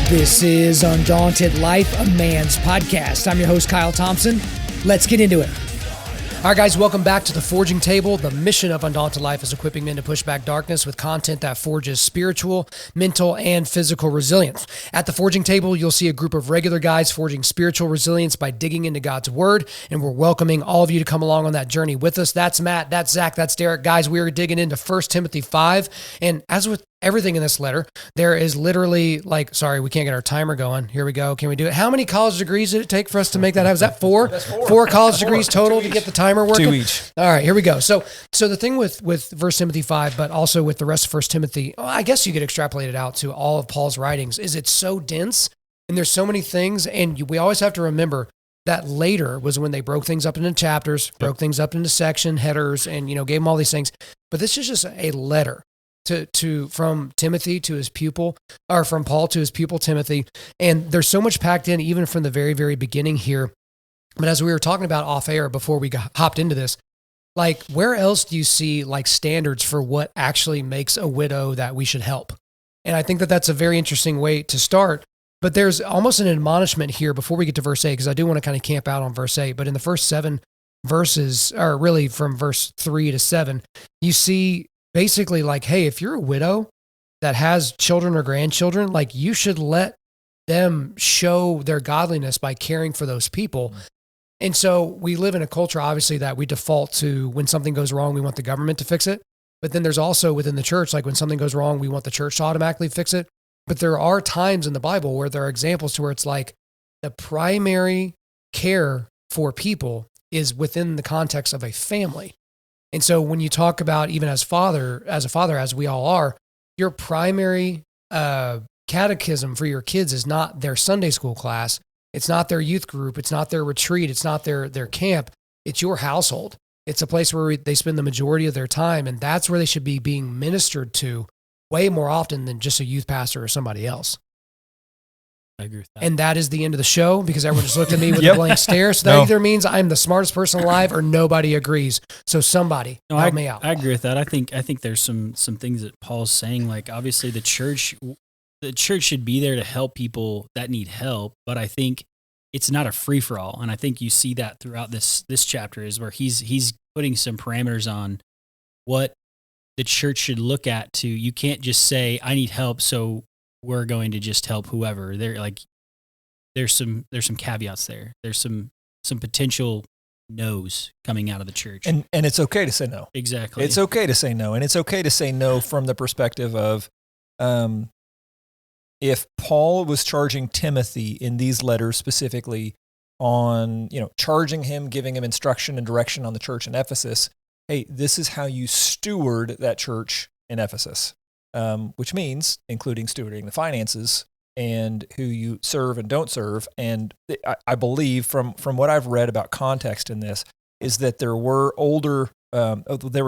This is Undaunted.Life, a man's podcast. I'm your host, Kyle Thompson. Let's get into it. All right, guys, welcome back to The Forging Table. The mission of Undaunted.Life is equipping men to push back darkness with content that forges spiritual, mental, and physical resilience. At The Forging Table, you'll see a group of regular guys forging spiritual resilience by digging into God's Word, and we're welcoming all of you to come along on that journey with us. That's Matt, that's Zach, that's Derek. Guys, we are digging into 1 Timothy 5, and as with everything in this letter, there is literally sorry, we can't get our timer going. Here we go. Can we do it? How many college degrees did it take for us to make that happen? Is that four? That's four. Four college degrees total to get the timer working? 2 each. All right, here we go. So the thing with 1 Timothy 5, but also with the rest of 1 Timothy, I guess you could extrapolate it out to all of Paul's writings, is it's so dense and there's so many things. And we always have to remember that later was when they broke things up into chapters, broke things up into section headers, and, gave them all these things. But this is just a letter from Timothy to his pupil, or from Paul to his pupil Timothy. And there's so much packed in, even from the very, very beginning here. But as we were talking about off air before we hopped into this, where else do you see standards for what actually makes a widow that we should help? And I think that that's a very interesting way to start. But there's almost an admonishment here before we get to verse 8, because I do want to kind of camp out on verse 8. But in the first 7 verses, or really from verse 3 to 7, you see basically hey, if you're a widow that has children or grandchildren, you should let them show their godliness by caring for those people. Mm-hmm. And so we live in a culture, obviously, that we default to when something goes wrong, we want the government to fix it. But then there's also within the church, when something goes wrong, we want the church to automatically fix it. But there are times in the Bible where there are examples to where it's the primary care for people is within the context of a family. And so when you talk about, even as a father, as we all are, your primary catechism for your kids is not their Sunday school class. It's not their youth group. It's not their retreat. It's not their camp. It's your household. It's a place where they spend the majority of their time. And that's where they should be being ministered to way more often than just a youth pastor or somebody else. I agree with that. And that is the end of the show, because everyone just looked at me with a blank stare. So that either means I'm the smartest person alive or nobody agrees. So somebody help me out. I agree with that. I think there's some things that Paul's saying. Obviously the church should be there to help people that need help, but I think it's not a free for all. And I think you see that throughout this chapter is where he's putting some parameters on what the church should look at. You can't just say, I need help, so we're going to just help whoever. There's some caveats there. There's some potential no's coming out of the church. And it's okay to say no. Exactly. It's okay to say no. And it's okay to say no from the perspective of, if Paul was charging Timothy in these letters specifically on, charging him, giving him instruction and direction on the church in Ephesus, hey, this is how you steward that church in Ephesus. Which means including stewarding the finances and who you serve and don't serve. And I believe from what I've read about context in this is that there were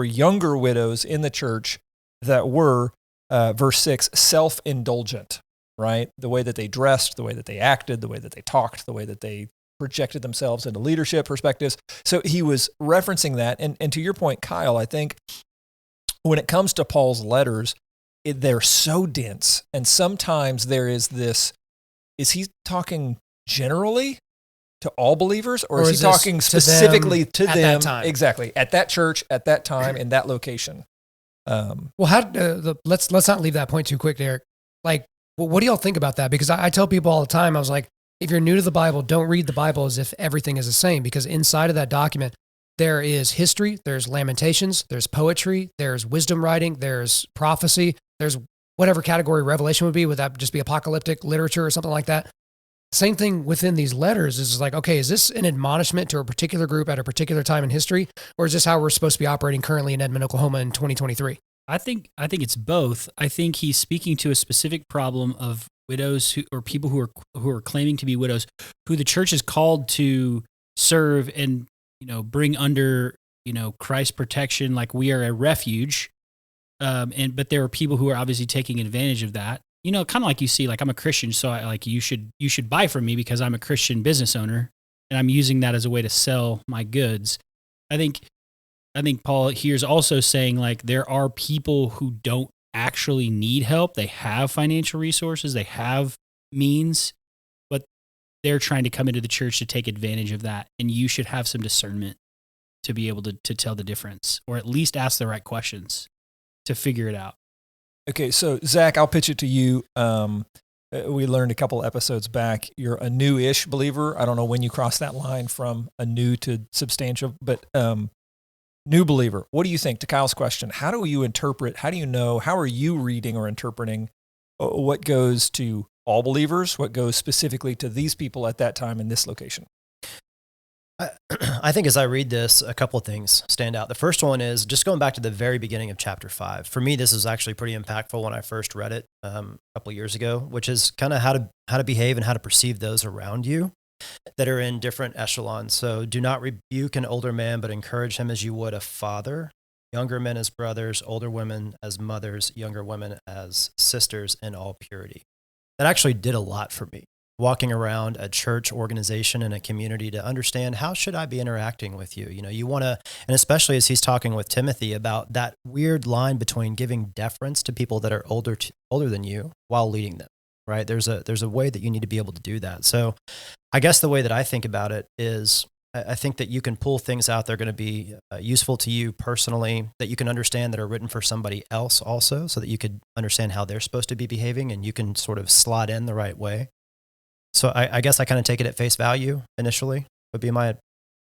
younger widows in the church that were, verse 6, self-indulgent, right? The way that they dressed, the way that they acted, the way that they talked, the way that they projected themselves into leadership perspectives. So he was referencing that. And to your point, Kyle, I think when it comes to Paul's letters, they're so dense. And sometimes there is this, is he talking generally to all believers, or is he talking specifically to them at that time? Exactly. At that church, at that time, in that location. Let's not leave that point too quick, Derek. What do y'all think about that? Because I tell people all the time, I was like, if you're new to the Bible, don't read the Bible as if everything is the same, because inside of that document, there is history, there's lamentations, there's poetry, there's wisdom writing, there's prophecy, there's whatever category Revelation would be. Would that just be apocalyptic literature or something like that? Same thing within these letters is okay, is this an admonishment to a particular group at a particular time in history, or is this how we're supposed to be operating currently in Edmond, Oklahoma in 2023? I think it's both. I think he's speaking to a specific problem of widows or people who are claiming to be widows, who the church is called to serve and bring under Christ's protection. Like, we are a refuge But there are people who are obviously taking advantage of that. You know, kind of like you see, like I'm a Christian, so you should buy from me because I'm a Christian business owner, and I'm using that as a way to sell my goods. I think Paul here is also saying like there are people who don't actually need help. They have financial resources, they have means, but they're trying to come into the church to take advantage of that. And you should have some discernment to be able to tell the difference, or at least ask the right questions to figure it out. Okay, so Zach, I'll pitch it to you. We learned a couple episodes back, you're a new-ish believer. I don't know when you cross that line from a new to substantial, but new believer. What do you think, to Kyle's question? How do you interpret, how do you know, how are you reading or interpreting what goes to all believers, what goes specifically to these people at that time in this location? I think as I read this, a couple of things stand out. The first one is just going back to the very beginning of chapter 5. For me, this is actually pretty impactful when I first read it a couple of years ago, which is kind of how to behave and how to perceive those around you that are in different echelons. So do not rebuke an older man, but encourage him as you would a father, younger men as brothers, older women as mothers, younger women as sisters in all purity. That actually did a lot for me. Walking around a church organization and a community to understand how should I be interacting with you? You know, you want to, and especially as he's talking with Timothy about that weird line between giving deference to people that are older than you while leading them, right? There's a way that you need to be able to do that. So I guess the way that I think about it is I think that you can pull things out that are going to be useful to you personally, that you can understand that are written for somebody else also, so that you could understand how they're supposed to be behaving and you can sort of slot in the right way. So I guess I kind of take it at face value initially, would be my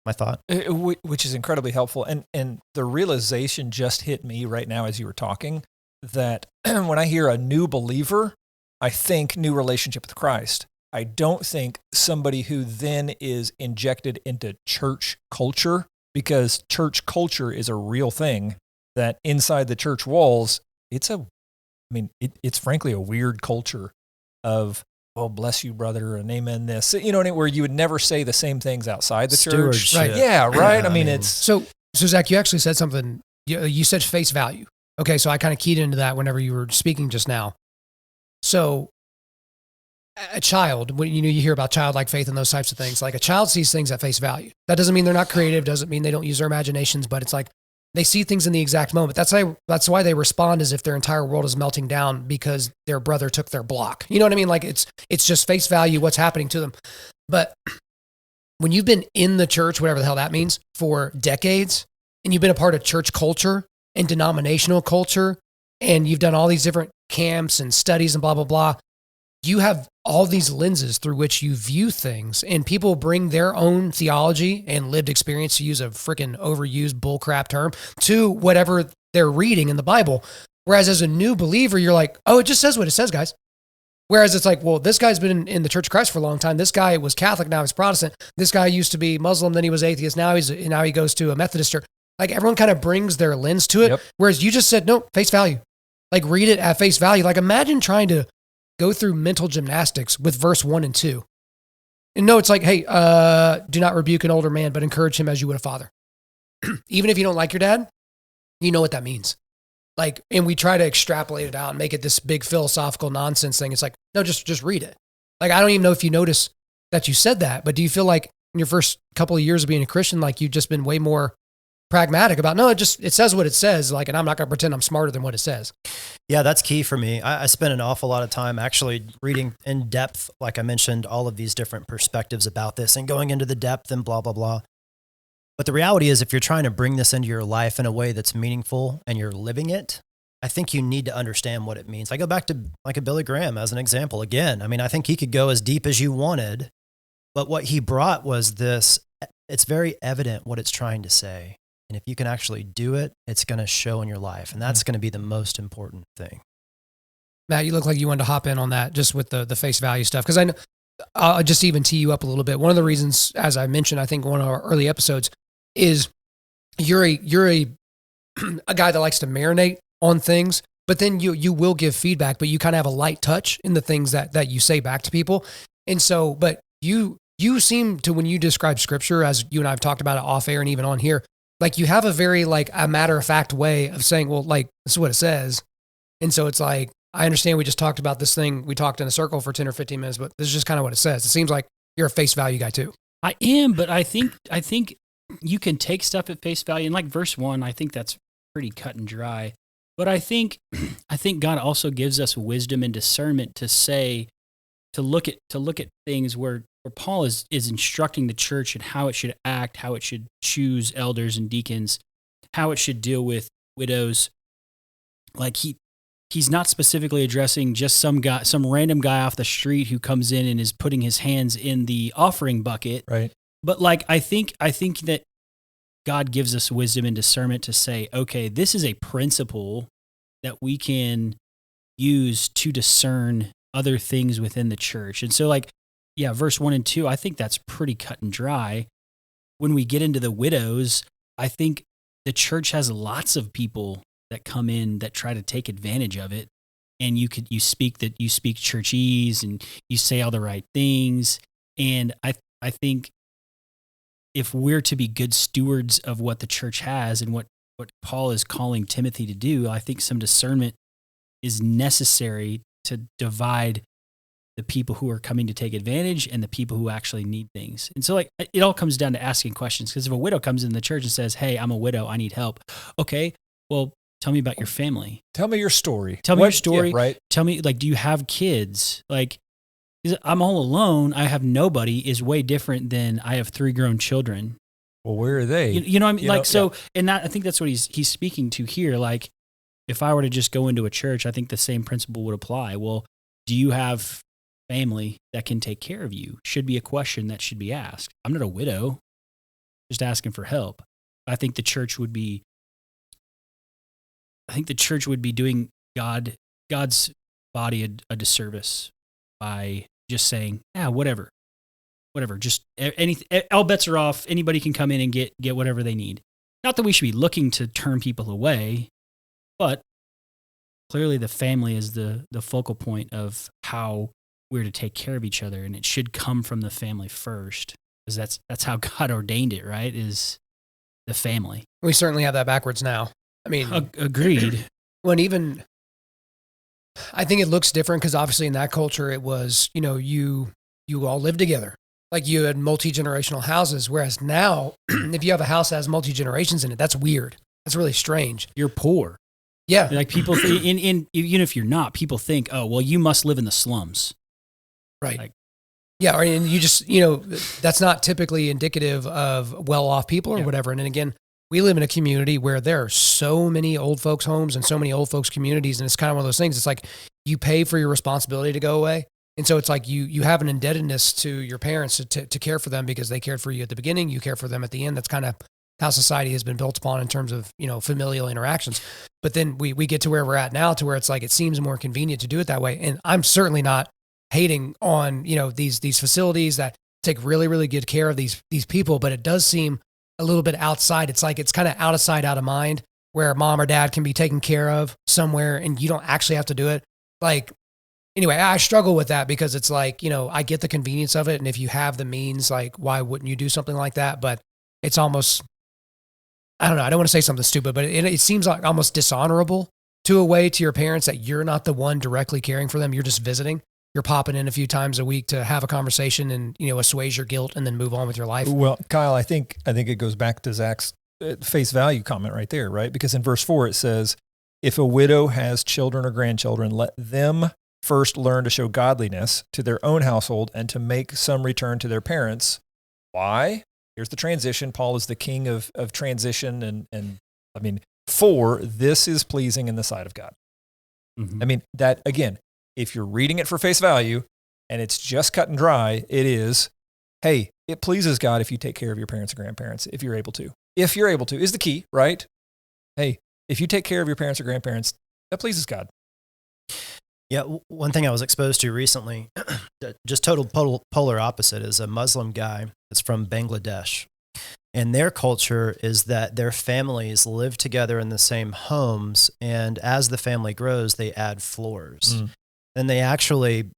thought. Which is incredibly helpful. And the realization just hit me right now as you were talking that when I hear a new believer, I think new relationship with Christ. I don't think somebody who then is injected into church culture, because church culture is a real thing that inside the church walls, it's frankly a weird culture of, oh, bless you, brother, and amen this. You know, where you would never say the same things outside the church. Right. Yeah, right. I mean, it's... So Zach, you actually said something, you said face value. Okay, so I kind of keyed into that whenever you were speaking just now. So a child, when you hear about childlike faith and those types of things, like a child sees things at face value. That doesn't mean they're not creative, doesn't mean they don't use their imaginations, but it's like they see things in the exact moment. That's why they respond as if their entire world is melting down because their brother took their block. You know what I mean? Like it's just face value, what's happening to them. But when you've been in the church, whatever the hell that means, for decades, and you've been a part of church culture and denominational culture, and you've done all these different camps and studies and blah, blah, blah, you have all these lenses through which you view things, and people bring their own theology and lived experience, to use a freaking overused bullcrap term, to whatever they're reading in the Bible. Whereas as a new believer, you're like, oh, it just says what it says, guys. Whereas it's like, well, this guy's been in the Church of Christ for a long time. This guy was Catholic, now he's Protestant. This guy used to be Muslim, then he was atheist. Now he goes to a Methodist church. Like everyone kind of brings their lens to it. Yep. Whereas you just said, no, face value. Like read it at face value. Like imagine trying to go through mental gymnastics with verse 1 and 2. And no, it's like, hey, do not rebuke an older man, but encourage him as you would a father. Even if you don't like your dad, you know what that means. Like, and we try to extrapolate it out and make it this big philosophical nonsense thing. It's like, no, just read it. Like, I don't even know if you notice that you said that, but do you feel like in your first couple of years of being a Christian, like you've just been way more pragmatic about, no, it says what it says, like, and I'm not going to pretend I'm smarter than what it says. Yeah, that's key for me. I spent an awful lot of time actually reading in depth, like I mentioned, all of these different perspectives about this and going into the depth and blah, blah, blah. But the reality is, if you're trying to bring this into your life in a way that's meaningful and you're living it, I think you need to understand what it means. I go back to like a Billy Graham as an example. Again, I mean, I think he could go as deep as you wanted, but what he brought was this, it's very evident what it's trying to say. And if you can actually do it, it's going to show in your life. And that's going to be the most important thing. Matt, you look like you wanted to hop in on that just with the face value stuff. Because I know, I'll just even tee you up a little bit. One of the reasons, as I mentioned, I think one of our early episodes, is you're a guy that likes to marinate on things, but then you will give feedback, but you kind of have a light touch in the things that you say back to people. And so, but you seem to, when you describe scripture, as you and I have talked about it off air and even on here, Like you have a very like a matter of fact way of saying, well, like this is what it says. And so it's like, I understand we just talked about this thing. We talked in a circle for 10 or 15 minutes, but this is just kind of what it says. It seems like you're a face value guy too. I am, but I think you can take stuff at face value. And like verse 1, I think that's pretty cut and dry. But I think God also gives us wisdom and discernment to look at things where Paul is instructing the church and how it should act, how it should choose elders and deacons, how it should deal with widows. Like he's not specifically addressing just some random guy off the street who comes in and is putting his hands in the offering bucket. Right. But like I think that God gives us wisdom and discernment to say, okay, this is a principle that we can use to discern other things within the church. And so like, yeah, verse 1 and 2, I think that's pretty cut and dry. When we get into the widows, I think the church has lots of people that come in that try to take advantage of it. And you speak churchese and you say all the right things. And I think if we're to be good stewards of what the church has and what Paul is calling Timothy to do, I think some discernment is necessary to divide the people who are coming to take advantage and the people who actually need things. And so like it all comes down to asking questions, because if a widow comes in the church and says, hey, I'm a widow, I need help. Okay, well, tell me about your family. Tell me your story. Tell me your story. Yeah, right. Tell me, like, do you have kids? Like, I'm all alone, I have nobody is way different than I have 3 grown children. Well, where are they? You know what I mean? Like, so, yeah. and that, I think that's what he's speaking to here. Like, if I were to just go into a church, I think the same principle would apply. Well, do you have family that can take care of you? Should be a question that should be asked. I'm not a widow, just asking for help. I think the church would be doing God's body a disservice by just saying, whatever, just anything, all bets are off. Anybody can come in and get whatever they need. Not that we should be looking to turn people away, but clearly the family is the focal point of how we're to take care of each other, and it should come from the family first, because that's how God ordained it, right? Is the family. We certainly have that backwards now. I mean, agreed. When even, I think it looks different because obviously in that culture it was, you all lived together. Like you had multi-generational houses, whereas now if you have a house that has multi-generations in it, that's weird. That's really strange. You're poor. Yeah. Like people, even if you're not, people think, oh, well, you must live in the slums. Right. Like, yeah. And you just, that's not typically indicative of well-off people or whatever. And then again, we live in a community where there are so many old folks' homes and so many old folks' communities. And it's kind of one of those things. It's like you pay for your responsibility to go away. And so it's like you have an indebtedness to your parents to care for them because they cared for you at the beginning. You care for them at the end. That's kind of how society has been built upon in terms of, familial interactions. But then we get to where we're at now, to where it's like it seems more convenient to do it that way. And I'm certainly not hating on, these facilities that take really, really good care of these people, but it does seem a little bit outside. It's like it's kind of out of sight, out of mind, where mom or dad can be taken care of somewhere and you don't actually have to do it. Like, anyway, I struggle with that because it's like, I get the convenience of it. And if you have the means, like, why wouldn't you do something like that? But it's almost, I don't know. I don't want to say something stupid, but it seems like almost dishonorable to your parents that you're not the one directly caring for them. You're just visiting. You're popping in a few times a week to have a conversation and, assuage your guilt and then move on with your life. Well, Kyle, I think it goes back to Zach's face value comment right there, right? Because in verse 4, it says, if a widow has children or grandchildren, let them first learn to show godliness to their own household and to make some return to their parents. Why? Here's the transition. Paul is the king of transition. And I mean, for this is pleasing in the sight of God. Mm-hmm. I mean, that again, if you're reading it for face value and it's just cut and dry, it is, hey, it pleases God if you take care of your parents and grandparents, if you're able to. If you're able to is the key, right? Hey, if you take care of your parents or grandparents, that pleases God. Yeah, one thing I was exposed to recently, just total polar opposite, is a Muslim guy that's from Bangladesh. And their culture is that their families live together in the same homes, and as the family grows, they add floors. And they actually,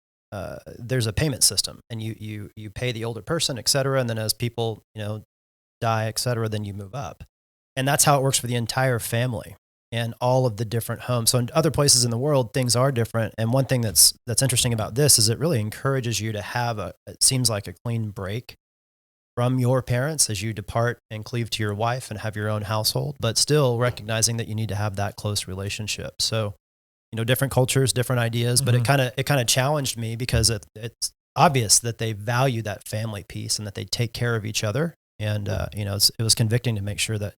there's a payment system, and you pay the older person, et cetera, and then as people, die, et cetera, then you move up. And that's how it works for the entire family and all of the different homes. So in other places in the world, things are different. And one thing that's interesting about this is it really encourages you to have it seems like a clean break from your parents as you depart and cleave to your wife and have your own household, but still recognizing that you need to have that close relationship. So, different cultures, different ideas, but it kind of challenged me because it's obvious that they value that family piece and that they take care of each other. And, it was convicting to make sure that,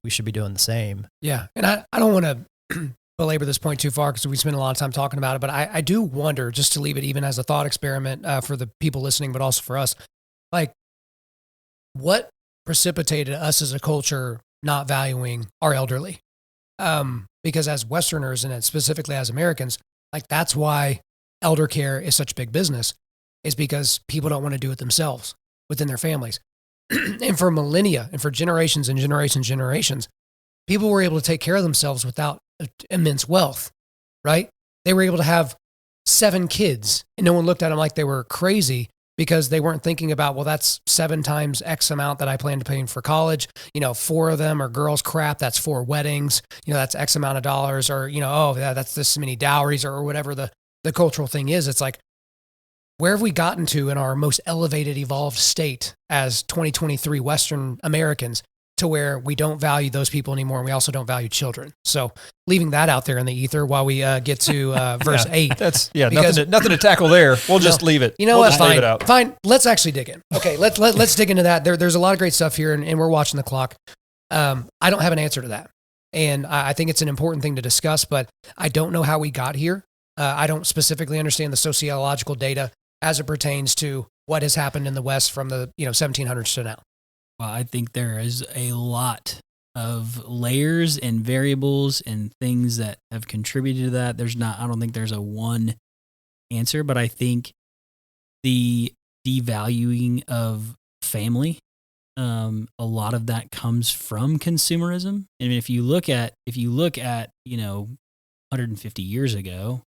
we should be doing the same. Yeah. And I don't want to belabor this point too far because we spent a lot of time talking about it, but I do wonder, just to leave it even as a thought experiment for the people listening, but also for us, like, what precipitated us as a culture not valuing our elderly? Because as Westerners and specifically as Americans, like that's why elder care is such a big business, is because people don't want to do it themselves within their families. And for millennia and for generations and generations, people were able to take care of themselves without immense wealth, right? They were able to have 7 kids and no one looked at them like they were crazy because they weren't thinking about, well, that's 7 times X amount that I plan to pay for college. 4 of them are girls, crap. That's 4 weddings. That's X amount of dollars, or, that's this many dowries, or whatever the cultural thing is. It's like, where have we gotten to in our most elevated, evolved state as 2023 Western Americans to where we don't value those people anymore, and we also don't value children? So leaving that out there in the ether while we get to verse 8. That's nothing to tackle there. We'll just leave it. You know what? Leave it out. Fine. Let's actually dig in. Okay, let's dig into that. There's a lot of great stuff here, and we're watching the clock. I don't have an answer to that, and I think it's an important thing to discuss, but I don't know how we got here. I don't specifically understand the sociological data as it pertains to what has happened in the West from the 1700s to now. Well, I think there is a lot of layers and variables and things that have contributed to that. I don't think there's a one answer, but I think the devaluing of family, a lot of that comes from consumerism. I mean, if you look at 150 years ago,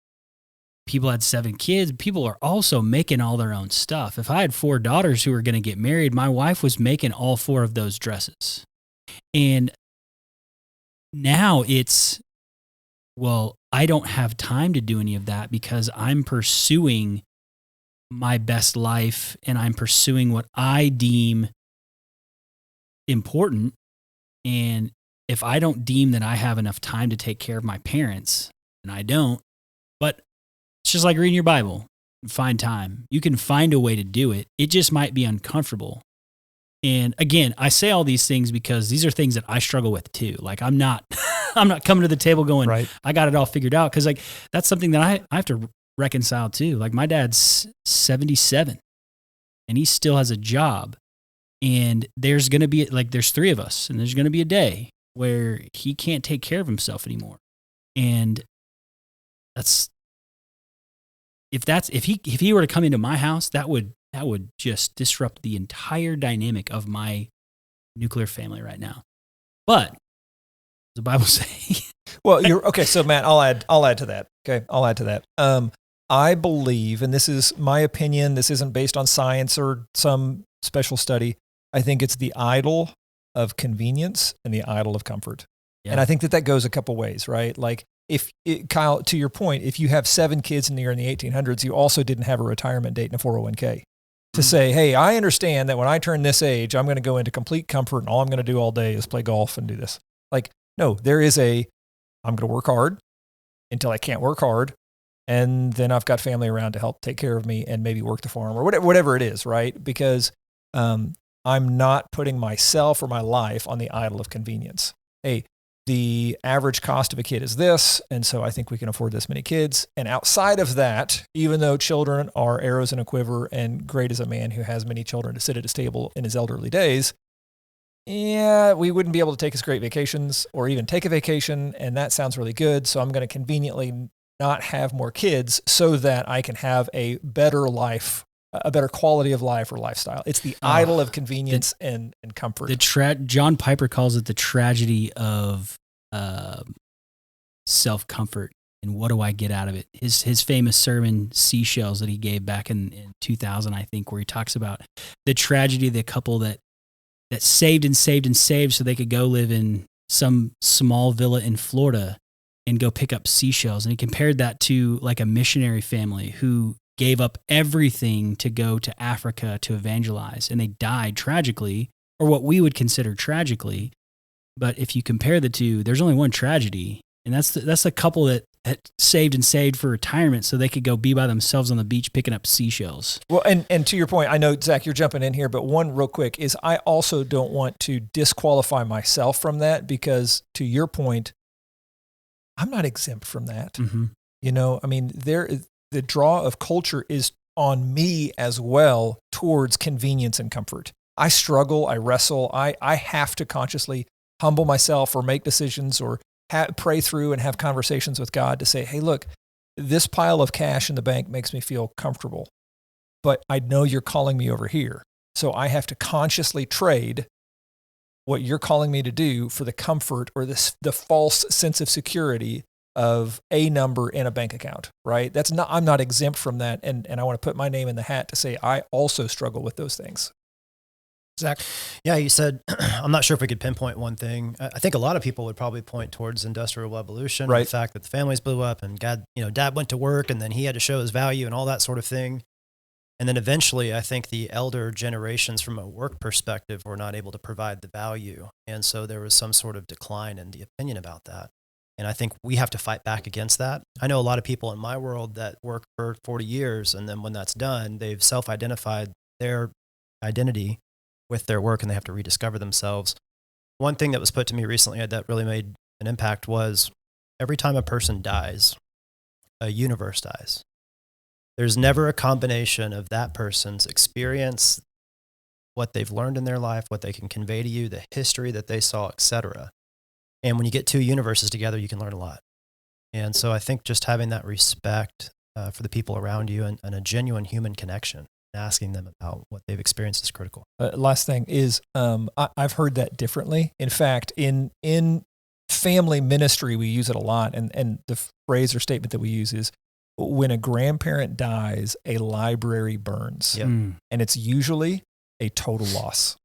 people had 7 kids. People are also making all their own stuff. If I had 4 daughters who were going to get married, my wife was making all 4 of those dresses. And now it's, well, I don't have time to do any of that because I'm pursuing my best life and I'm pursuing what I deem important. And if I don't deem that I have enough time to take care of my parents, and I don't, but it's just like reading your Bible. Find time. You can find a way to do it. It just might be uncomfortable. And again, I say all these things because these are things that I struggle with too. Like I'm not coming to the table going, right, I got it all figured out. Cause like that's something that I have to reconcile too. Like my dad's 77 and he still has a job, and there's going to be there's 3 of us, and there's going to be a day where he can't take care of himself anymore. And if he were to come into my house, that would just disrupt the entire dynamic of my nuclear family right now. But the Bible say, well, you're okay. So Matt, I'll add to that. Okay. I'll add to that. I believe, and this is my opinion, this isn't based on science or some special study. I think it's the idol of convenience and the idol of comfort. Yeah. And I think that goes a couple ways, right? Like, Kyle, to your point, if you have 7 kids in the 1800s, you also didn't have a retirement date and a 401k to say, hey, I understand that when I turn this age, I'm going to go into complete comfort and all I'm going to do all day is play golf and do this. Like, no, there is I'm going to work hard until I can't work hard. And then I've got family around to help take care of me and maybe work the farm or whatever it is, right? Because I'm not putting myself or my life on the idol of convenience. Hey, the average cost of a kid is this, and so I think we can afford this many kids. And outside of that, even though children are arrows in a quiver and great as a man who has many children to sit at his table in his elderly days, yeah, we wouldn't be able to take us great vacations or even take a vacation, and that sounds really good, so I'm going to conveniently not have more kids so that I can have a better life, a better quality of life or lifestyle. It's the idol of convenience and comfort. John Piper calls it the tragedy of self-comfort. And what do I get out of it? His famous sermon, Seashells, that he gave back in 2000, I think, where he talks about the tragedy of the couple that that saved and saved and saved so they could go live in some small villa in Florida and go pick up seashells. And he compared that to like a missionary family who gave up everything to go to Africa to evangelize, and they died tragically, or what we would consider tragically. But if you compare the two, there's only one tragedy, and that's the couple that saved and saved for retirement so they could go be by themselves on the beach picking up seashells. Well, and to your point, I know, Zach, you're jumping in here, but one real quick is I also don't want to disqualify myself from that, because to your point, I'm not exempt from that. Mm-hmm. You know, I mean, the draw of culture is on me as well towards convenience and comfort. I struggle, I wrestle, I have to consciously humble myself or make decisions or pray through and have conversations with God to say, hey, look, this pile of cash in the bank makes me feel comfortable, but I know you're calling me over here. So I have to consciously trade what you're calling me to do for the comfort or the false sense of security of a number in a bank account, right? I'm not exempt from that. And I want to put my name in the hat to say, I also struggle with those things. Zach? Yeah, you said, I'm not sure if we could pinpoint one thing. I think a lot of people would probably point towards industrial revolution, right? The fact that the families blew up and dad went to work and then he had to show his value and all that sort of thing. And then eventually, I think the elder generations from a work perspective were not able to provide the value. And so there was some sort of decline in the opinion about that. And I think we have to fight back against that. I know a lot of people in my world that work for 40 years, and then when that's done, they've self-identified their identity with their work and they have to rediscover themselves. One thing that was put to me recently that really made an impact was every time a person dies, a universe dies. There's never a combination of that person's experience, what they've learned in their life, what they can convey to you, the history that they saw, etc. And when you get two universes together, you can learn a lot. And so I think just having that respect for the people around you and a genuine human connection, asking them about what they've experienced is critical. Last thing is, I've heard that differently. In fact, in family ministry, we use it a lot. And the phrase or statement that we use is, when a grandparent dies, a library burns. Yep. And it's usually a total loss,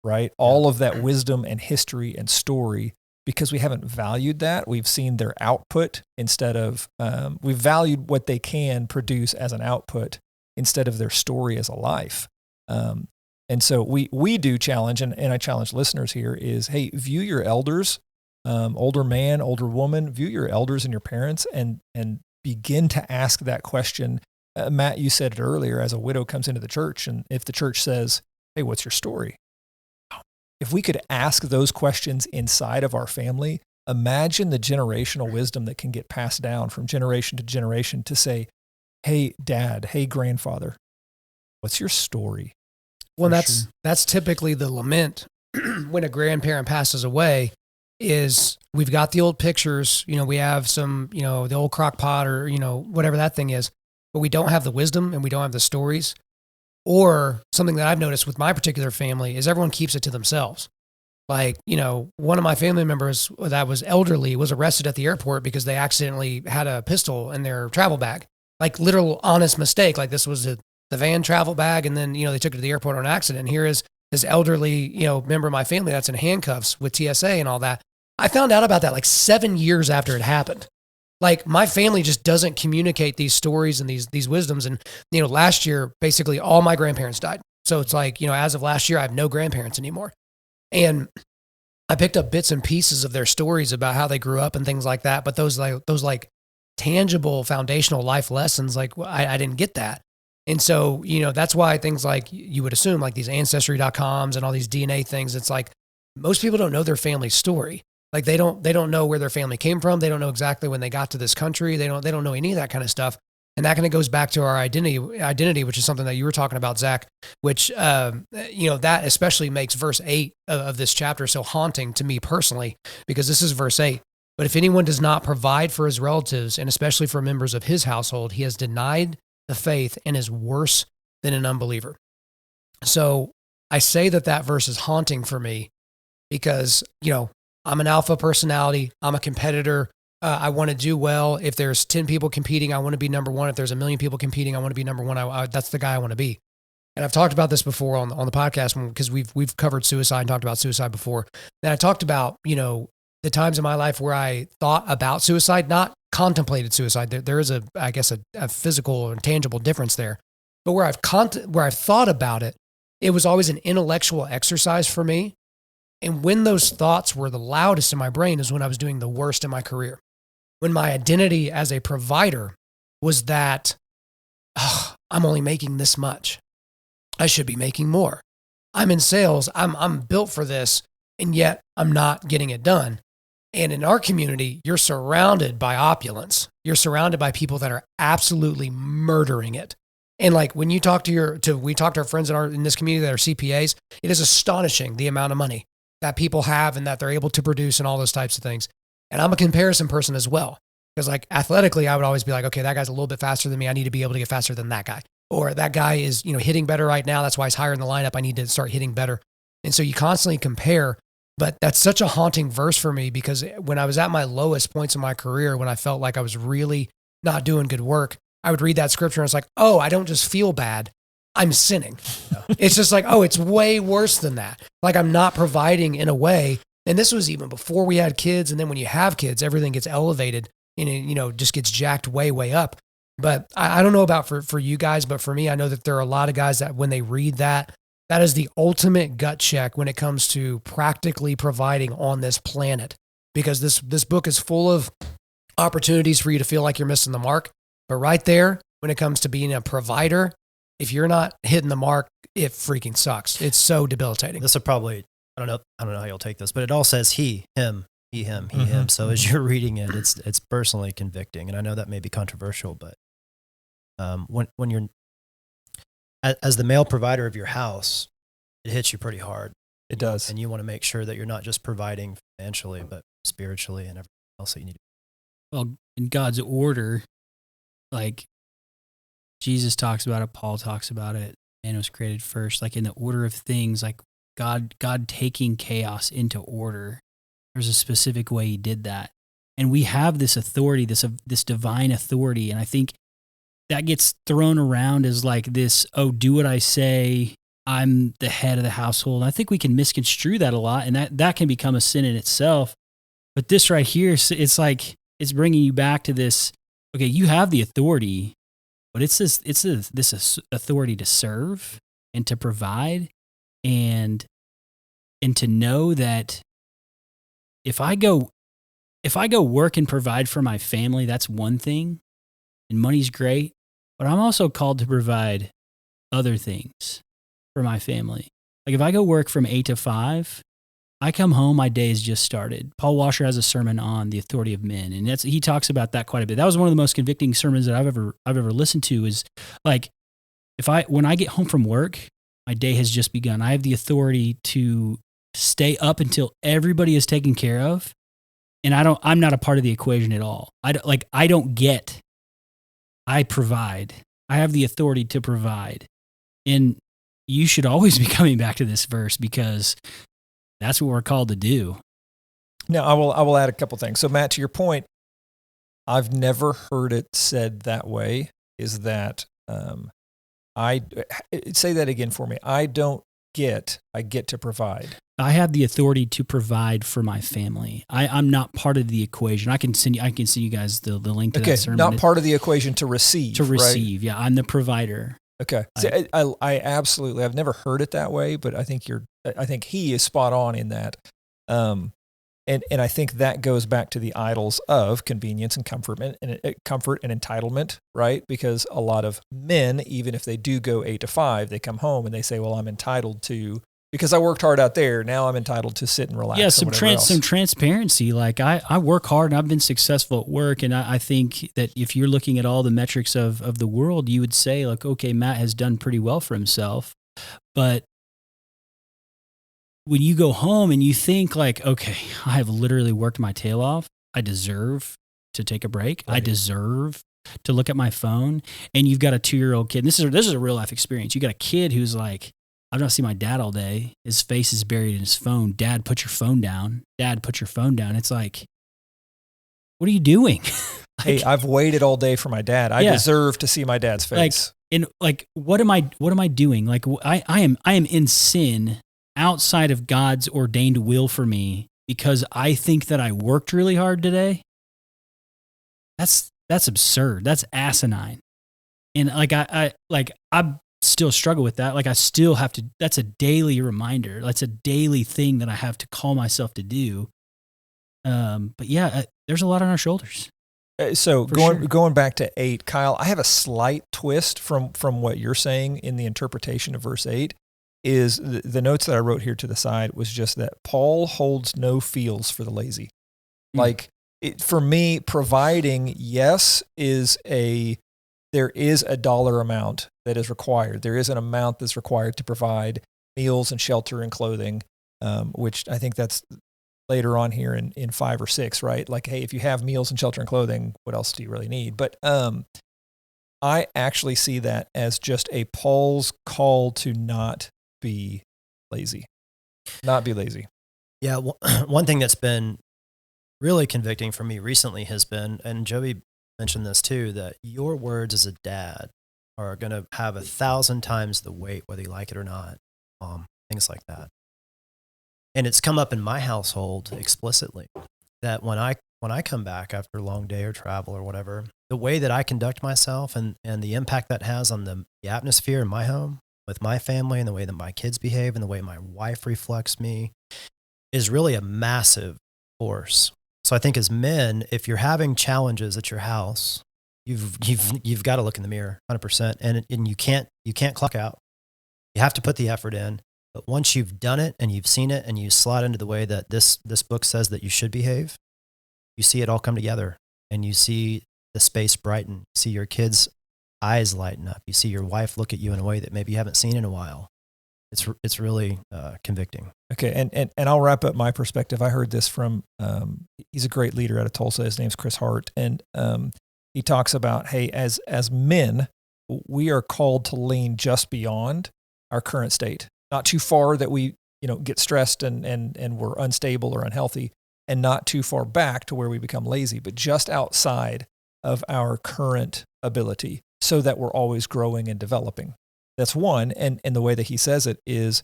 right? All of that wisdom and history and story, because we haven't valued that. We've seen their output instead of, we've valued what they can produce as an output instead of their story as a life. And so we do challenge, and I challenge listeners here is, hey, view your elders, older man, older woman, view your elders and your parents and begin to ask that question. Matt, you said it earlier, as a widow comes into the church, and if the church says, hey, what's your story? If we could ask those questions inside of our family, imagine the generational wisdom that can get passed down from generation to generation to say, hey, dad, hey, grandfather, what's your story? Well, that's typically the lament when a grandparent passes away. Is we've got the old pictures, we have some, the old crock pot or, whatever that thing is, but we don't have the wisdom and we don't have the stories. Or something that I've noticed with my particular family is everyone keeps it to themselves. Like, one of my family members that was elderly was arrested at the airport because they accidentally had a pistol in their travel bag, like literal honest mistake. Like this was the van travel bag. And then, they took it to the airport on accident. And here is this elderly, member of my family that's in handcuffs with TSA and all that. I found out about that like 7 years after it happened. Like my family just doesn't communicate these stories and these wisdoms. And, last year, basically all my grandparents died. So it's like, as of last year, I have no grandparents anymore. And I picked up bits and pieces of their stories about how they grew up and things like that. But those tangible foundational life lessons, like I didn't get that. And so, that's why things like you would assume like these ancestry.coms and all these DNA things, it's like most people don't know their family story. Like they don't know where their family came from. They don't know exactly when they got to this country. They don't know any of that kind of stuff. And that kind of goes back to our identity, which is something that you were talking about, Zach, which, that especially makes verse 8 of this chapter so haunting to me personally, because this is verse 8. But if anyone does not provide for his relatives, and especially for members of his household, he has denied the faith and is worse than an unbeliever. So I say that verse is haunting for me because, I'm an alpha personality. I'm a competitor. I want to do well. If there's 10 people competing, I want to be number one. If there's 1 million people competing, I want to be number one. That's the guy I want to be. And I've talked about this before on the podcast because we've covered suicide and talked about suicide before. And I talked about, the times in my life where I thought about suicide, not contemplated suicide. There is I guess a physical and tangible difference there. But where I've thought about it, it was always an intellectual exercise for me. And when those thoughts were the loudest in my brain is when I was doing the worst in my career. When my identity as a provider was that, I'm only making this much. I should be making more. I'm in sales. I'm built for this, and yet I'm not getting it done. And in our community, you're surrounded by opulence. You're surrounded by people that are absolutely murdering it. And like when you talk we talk to our friends in this community that are CPAs, it is astonishing the amount of money that people have and that they're able to produce and all those types of things. And I'm a comparison person as well. Because like athletically, I would always be like, okay, that guy's a little bit faster than me. I need to be able to get faster than that guy. Or that guy is, hitting better right now. That's why he's higher in the lineup. I need to start hitting better. And so you constantly compare. But that's such a haunting verse for me because when I was at my lowest points in my career, when I felt like I was really not doing good work, I would read that scripture and it's like, oh, I don't just feel bad. I'm sinning. It's just like, oh, it's way worse than that. Like I'm not providing in a way. And this was even before we had kids. And then when you have kids, everything gets elevated and it, just gets jacked way, way up. But I don't know about for you guys, but for me, I know that there are a lot of guys that when they read that is the ultimate gut check when it comes to practically providing on this planet. Because this book is full of opportunities for you to feel like you're missing the mark. But right there, when it comes to being a provider, if you're not hitting the mark, it freaking sucks. It's so debilitating. This will probably, I don't know how you'll take this, but it all says he, him, he, him, he, him. So as you're reading it, it's personally convicting. And I know that may be controversial, but when you're, as the male provider of your house, it hits you pretty hard. It does. And you want to make sure that you're not just providing financially, but spiritually and everything else that you need. Well, in God's order, like Jesus talks about it, Paul talks about it, man was created first, like in the order of things, like God taking chaos into order. There's a specific way he did that. And we have this authority, this divine authority. And I think that gets thrown around as like this, oh, do what I say. I'm the head of the household. And I think we can misconstrue that a lot. And that can become a sin in itself. But this right here, it's like, it's bringing you back to this, okay, you have the authority, but it's this authority to serve and to provide and to know that if I go work and provide for my family, that's one thing, and money's great, but I'm also called to provide other things for my family. Like if I go work from 8 to 5, I come home, my day has just started. Paul Washer has a sermon on the authority of men, and he talks about that quite a bit. That was one of the most convicting sermons that I've ever listened to. Is like when I get home from work, my day has just begun. I have the authority to stay up until everybody is taken care of, and I'm not a part of the equation at all. I provide. I have the authority to provide, and you should always be coming back to this verse because that's what we're called to do. Now, I will add a couple things. So, Matt, to your point, I've never heard it said that way. Is that say that again for me? I get to provide. I have the authority to provide for my family. I'm not part of the equation. I can send you guys the link to that sermon. Not part of the equation to receive. To receive, right? Yeah. I'm the provider. Okay. See, I absolutely, I've never heard it that way, but I think he is spot on in that. And I think that goes back to the idols of convenience and comfort and entitlement, right? Because a lot of men, even if they do go 8 to 5, they come home and they say, well, I'm entitled to, because I worked hard out there, now I'm entitled to sit and relax. Yeah, some transparency. Like I work hard and I've been successful at work. And I think that if you're looking at all the metrics of the world, you would say like, okay, Matt has done pretty well for himself. But when you go home and you think like, okay, I have literally worked my tail off. I deserve to take a break. Right. I deserve to look at my phone. And you've got a 2-year-old kid. And this is a real life experience. You got a kid who's like, I've not seen my dad all day. His face is buried in his phone. Dad, put your phone down. Dad, put your phone down. It's like, what are you doing? Hey, I've waited all day for my dad. I deserve to see my dad's face. And like, what am I doing? Like I am in sin outside of God's ordained will for me because I think that I worked really hard today. That's absurd. That's asinine. And like I still struggle with that. Like I still have to, that's a daily reminder. That's a daily thing that I have to call myself to do. But yeah, there's a lot on our shoulders. So For going back to 8, Kyle, I have a slight twist from what you're saying in the interpretation of verse 8. Is the notes that I wrote here to the side was just that Paul holds no feels for the lazy. Like for me, providing, yes, there is a dollar amount that is required. There is an amount that's required to provide meals and shelter and clothing, which I think that's later on here in 5 or 6, right? Like, hey, if you have meals and shelter and clothing, what else do you really need? But I actually see that as just a Paul's call to not be lazy. Not be lazy. Yeah, one thing that's been really convicting for me recently has been, and Joey mentioned this too, that your words as a dad are going to have 1,000 times the weight, whether you like it or not. Things like that. And it's come up in my household explicitly that when I come back after a long day or travel or whatever, the way that I conduct myself and the impact that has on the atmosphere in my home with my family and the way that my kids behave and the way my wife reflects me is really a massive force. So I think as men, if you're having challenges at your house, you've got to look in the mirror 100%. And you can't clock out. You have to put the effort in. But once you've done it and you've seen it and you slide into the way that this book says that you should behave, you see it all come together and you see the space brighten. You see your kids' eyes lighten up. You see your wife look at you in a way that maybe you haven't seen in a while. It's really convicting. Okay, and I'll wrap up my perspective. I heard this from, he's a great leader out of Tulsa. His name's Chris Hart. And he talks about, hey, as men, we are called to lean just beyond our current state. Not too far that we, get stressed and we're unstable or unhealthy, and not too far back to where we become lazy, but just outside of our current ability so that we're always growing and developing. That's one. And the way that he says it is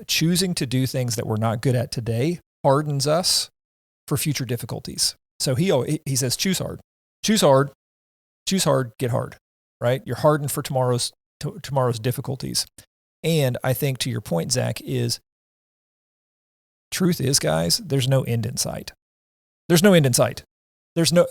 choosing to do things that we're not good at today hardens us for future difficulties. So he says, choose hard, get hard, right? You're hardened for tomorrow's difficulties. And I think to your point, Zach, truth is, guys, there's no end in sight. There's no end in sight. There's no,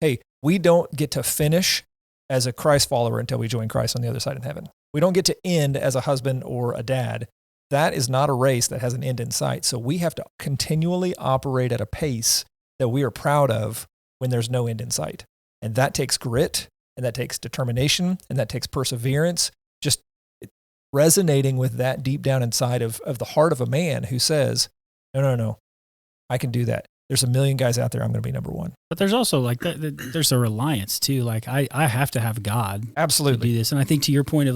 hey, we don't get to finish as a Christ follower until we join Christ on the other side in heaven. We don't get to end as a husband or a dad. That is not a race that has an end in sight. So we have to continually operate at a pace that we are proud of when there's no end in sight. And that takes grit, and that takes determination, and that takes perseverance, just resonating with that deep down inside of the heart of a man who says, no, I can do that. There's a million guys out there. I'm going to be number one. But there's also there's a reliance too. Like I have to have God absolutely to do this. And I think to your point of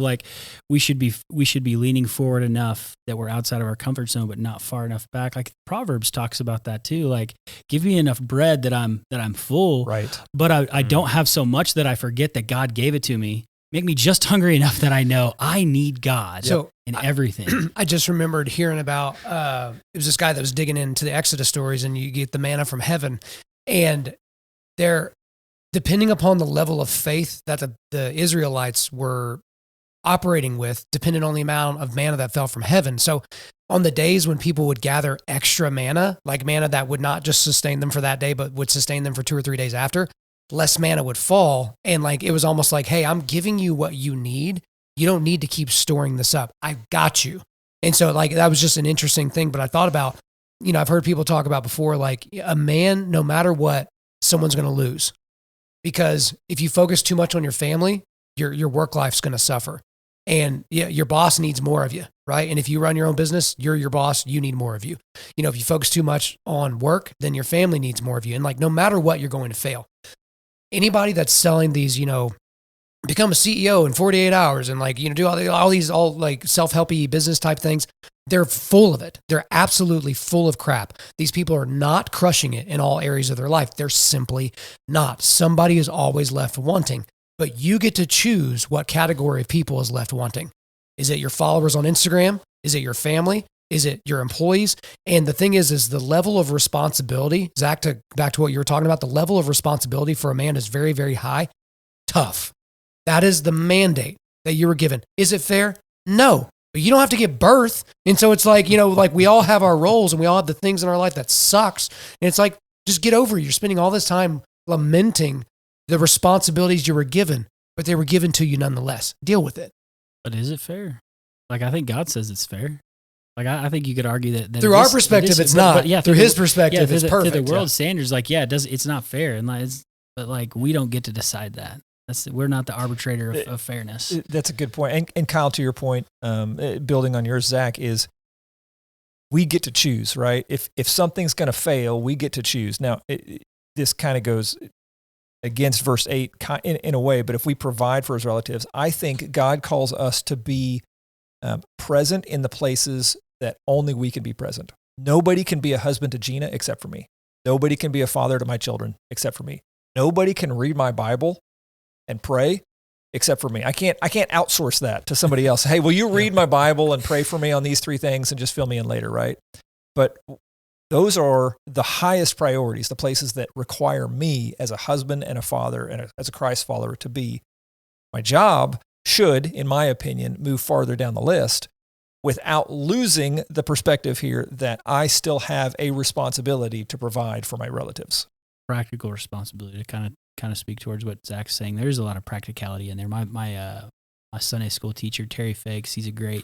we should be leaning forward enough that we're outside of our comfort zone, but not far enough back. Like Proverbs talks about that too. Like give me enough bread that I'm full, right? But I don't have so much that I forget that God gave it to me. Make me just hungry enough that I know I need God in everything. I just remembered hearing about, it was this guy that was digging into the Exodus stories, and you get the manna from heaven. And they're, depending upon the level of faith that the Israelites were operating with, depending on the amount of manna that fell from heaven. So on the days when people would gather extra manna, like manna that would not just sustain them for that day, but would sustain them for 2 or 3 days after, less manna would fall. And it was almost like, hey, I'm giving you what you need. You don't need to keep storing this up. I've got you. And so that was just an interesting thing. But I thought about, I've heard people talk about before, a man, no matter what, someone's going to lose. Because if you focus too much on your family, your work life's going to suffer. And your boss needs more of you, right? And if you run your own business, you're your boss, you need more of you. If you focus too much on work, then your family needs more of you. And no matter what, you're going to fail. Anybody that's selling these, become a CEO in 48 hours and do all these self-helpy business type things, they're full of it. They're absolutely full of crap. These people are not crushing it in all areas of their life. They're simply not. Somebody is always left wanting. but you get to choose what category of people is left wanting. Is it your followers on Instagram? Is it your family? Is it your employees? And the thing is the level of responsibility, Zach, back to what you were talking about, the level of responsibility for a man is very, very high. Tough. That is the mandate that you were given. Is it fair? No, but you don't have to give birth. And so it's like, like we all have our roles and we all have the things in our life that sucks. And it's like, just get over it. You're spending all this time lamenting the responsibilities you were given, but they were given to you nonetheless. Deal with it. But is it fair? Like, I think God says it's fair. Like, I think you could argue that through our perspective, it's not. But yeah, through his perspective, it's perfect. Through the world standards, like, it's not fair. And but we don't get to decide that. We're not the arbitrator of fairness. That's a good point. And Kyle, to your point, building on yours, Zach, is we get to choose, right? If something's going to fail, we get to choose. Now, this kind of goes against verse 8 in a way, but if we provide for his relatives, I think God calls us to be present in the places that only we can be present. Nobody can be a husband to Gina except for me. Nobody can be a father to my children except for me. Nobody can read my Bible and pray except for me. I can't outsource that to somebody else. Hey, will you read my Bible and pray for me on these 3 things and just fill me in later, right? But those are the highest priorities, the places that require me as a husband and a father and as a Christ follower to be. My job should, in my opinion, move farther down the list without losing the perspective here that I still have a responsibility to provide for my relatives. Practical responsibility to kind of speak towards what Zach's saying. There's a lot of practicality in there. My Sunday school teacher, Terry Fakes, he's a great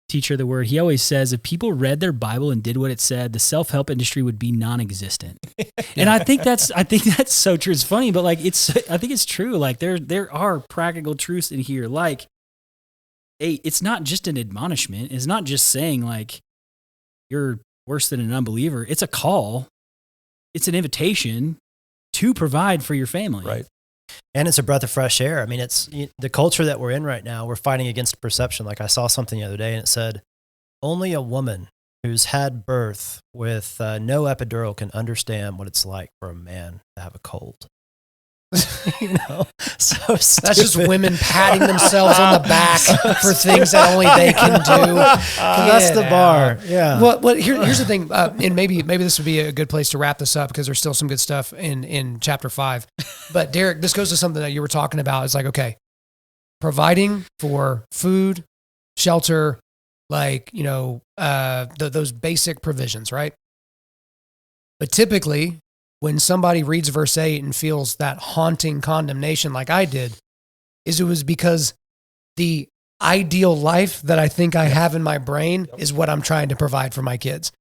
teacher of the word. He always says if people read their Bible and did what it said, the self-help industry would be non-existent. And I think that's so true. It's funny, but I think it's true. Like there are practical truths in here. Like, hey, it's not just an admonishment. It's not just saying like you're worse than an unbeliever. It's a call. It's an invitation to provide for your family. Right. And it's a breath of fresh air. I mean, it's the culture that we're in right now. We're fighting against perception. Like I saw something the other day and it said, only a woman who's had birth with no epidural can understand what it's like for a man to have a cold. So stupid. That's just women patting themselves on the back for things that only they can do. That's the bar. Yeah. Well, here's the thing, and maybe this would be a good place to wrap this up because there's still some good stuff in chapter 5. But Derek, this goes to something that you were talking about. It's like, okay, providing for food, shelter, like those basic provisions, right? But typically, when somebody reads verse 8 and feels that haunting condemnation like I did, it was because the ideal life that I think I have in my brain is what I'm trying to provide for my kids.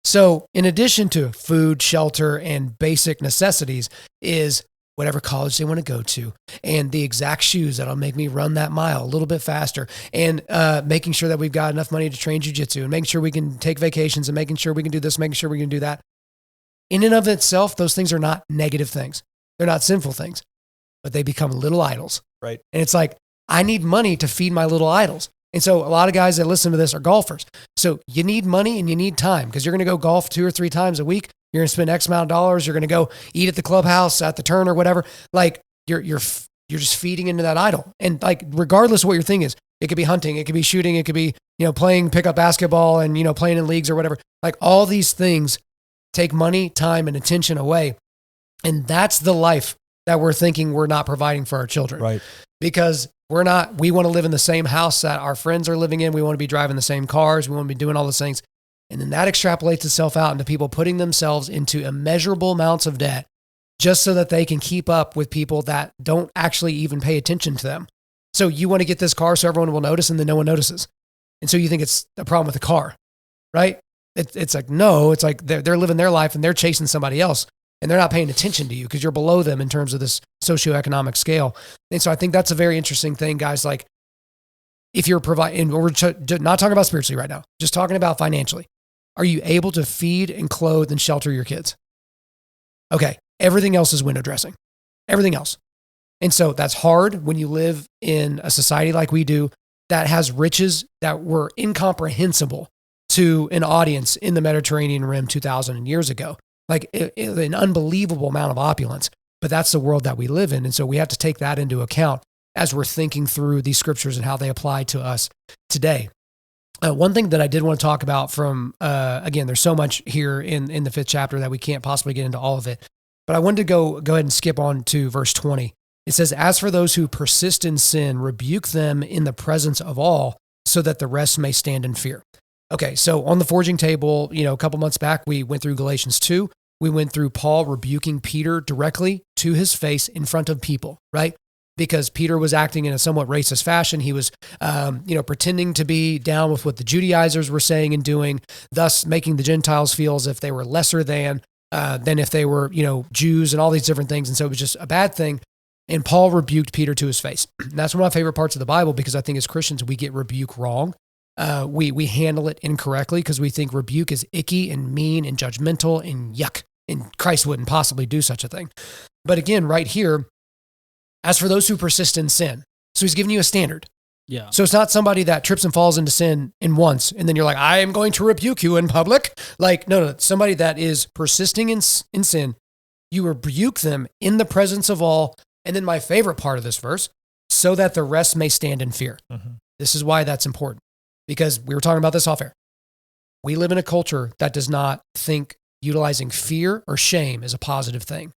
So in addition to food, shelter, and basic necessities is whatever college they want to go to and the exact shoes that'll make me run that mile a little bit faster and making sure that we've got enough money to train jiu-jitsu and making sure we can take vacations and making sure we can do this, making sure we can do that. In and of itself, those things are not negative things. They're not sinful things, but they become little idols. Right. And it's like, I need money to feed my little idols. And so a lot of guys that listen to this are golfers. So you need money and you need time because you're going to go golf 2 or 3 times a week. You're going to spend X amount of dollars. You're going to go eat at the clubhouse, at the turn or whatever. Like you're just feeding into that idol. And like, regardless of what your thing is, it could be hunting, it could be shooting, it could be, playing pickup basketball and, playing in leagues or whatever. Like all these things take money, time, and attention away. And that's the life that we're thinking we're not providing for our children. Right. Because we want to live in the same house that our friends are living in. We want to be driving the same cars. We want to be doing all those things. And then that extrapolates itself out into people putting themselves into immeasurable amounts of debt just so that they can keep up with people that don't actually even pay attention to them. So you want to get this car so everyone will notice and then no one notices. And so you think it's a problem with the car, right? It's like, no, it's like they're living their life and they're chasing somebody else and they're not paying attention to you because you're below them in terms of this socioeconomic scale. And so I think that's a very interesting thing, guys. Like if you're providing, and we're not talking about spiritually right now, just talking about financially. Are you able to feed and clothe and shelter your kids? Okay. Everything else is window dressing. Everything else. And so that's hard when you live in a society like we do that has riches that were incomprehensible to an audience in the Mediterranean Rim 2,000 years ago. Like an unbelievable amount of opulence. but that's the world that we live in. And so we have to take that into account as we're thinking through these scriptures and how they apply to us today. One thing that I did want to talk about from, again, there's so much here in the 5th chapter that we can't possibly get into all of it, but I wanted to go ahead and skip on to verse 20. It says, as for those who persist in sin, rebuke them in the presence of all so that the rest may stand in fear. Okay, so on the forging table, a couple months back, we went through Galatians 2. We went through Paul rebuking Peter directly to his face in front of people, right? Because Peter was acting in a somewhat racist fashion. He was, pretending to be down with what the Judaizers were saying and doing, thus making the Gentiles feel as if they were lesser than if they were, Jews and all these different things. And so it was just a bad thing. And Paul rebuked Peter to his face. And that's one of my favorite parts of the Bible, because I think as Christians, we get rebuke wrong. We handle it incorrectly because we think rebuke is icky and mean and judgmental and yuck. And Christ wouldn't possibly do such a thing. But again, right here, as for those who persist in sin. So he's giving you a standard. Yeah. So it's not somebody that trips and falls into sin in once, and then you're like, I am going to rebuke you in public. Like, no, somebody that is persisting in sin, you rebuke them in the presence of all. And then my favorite part of this verse, so that the rest may stand in fear. Mm-hmm. This is why that's important, because we were talking about this off air. We live in a culture that does not think utilizing fear or shame is a positive thing.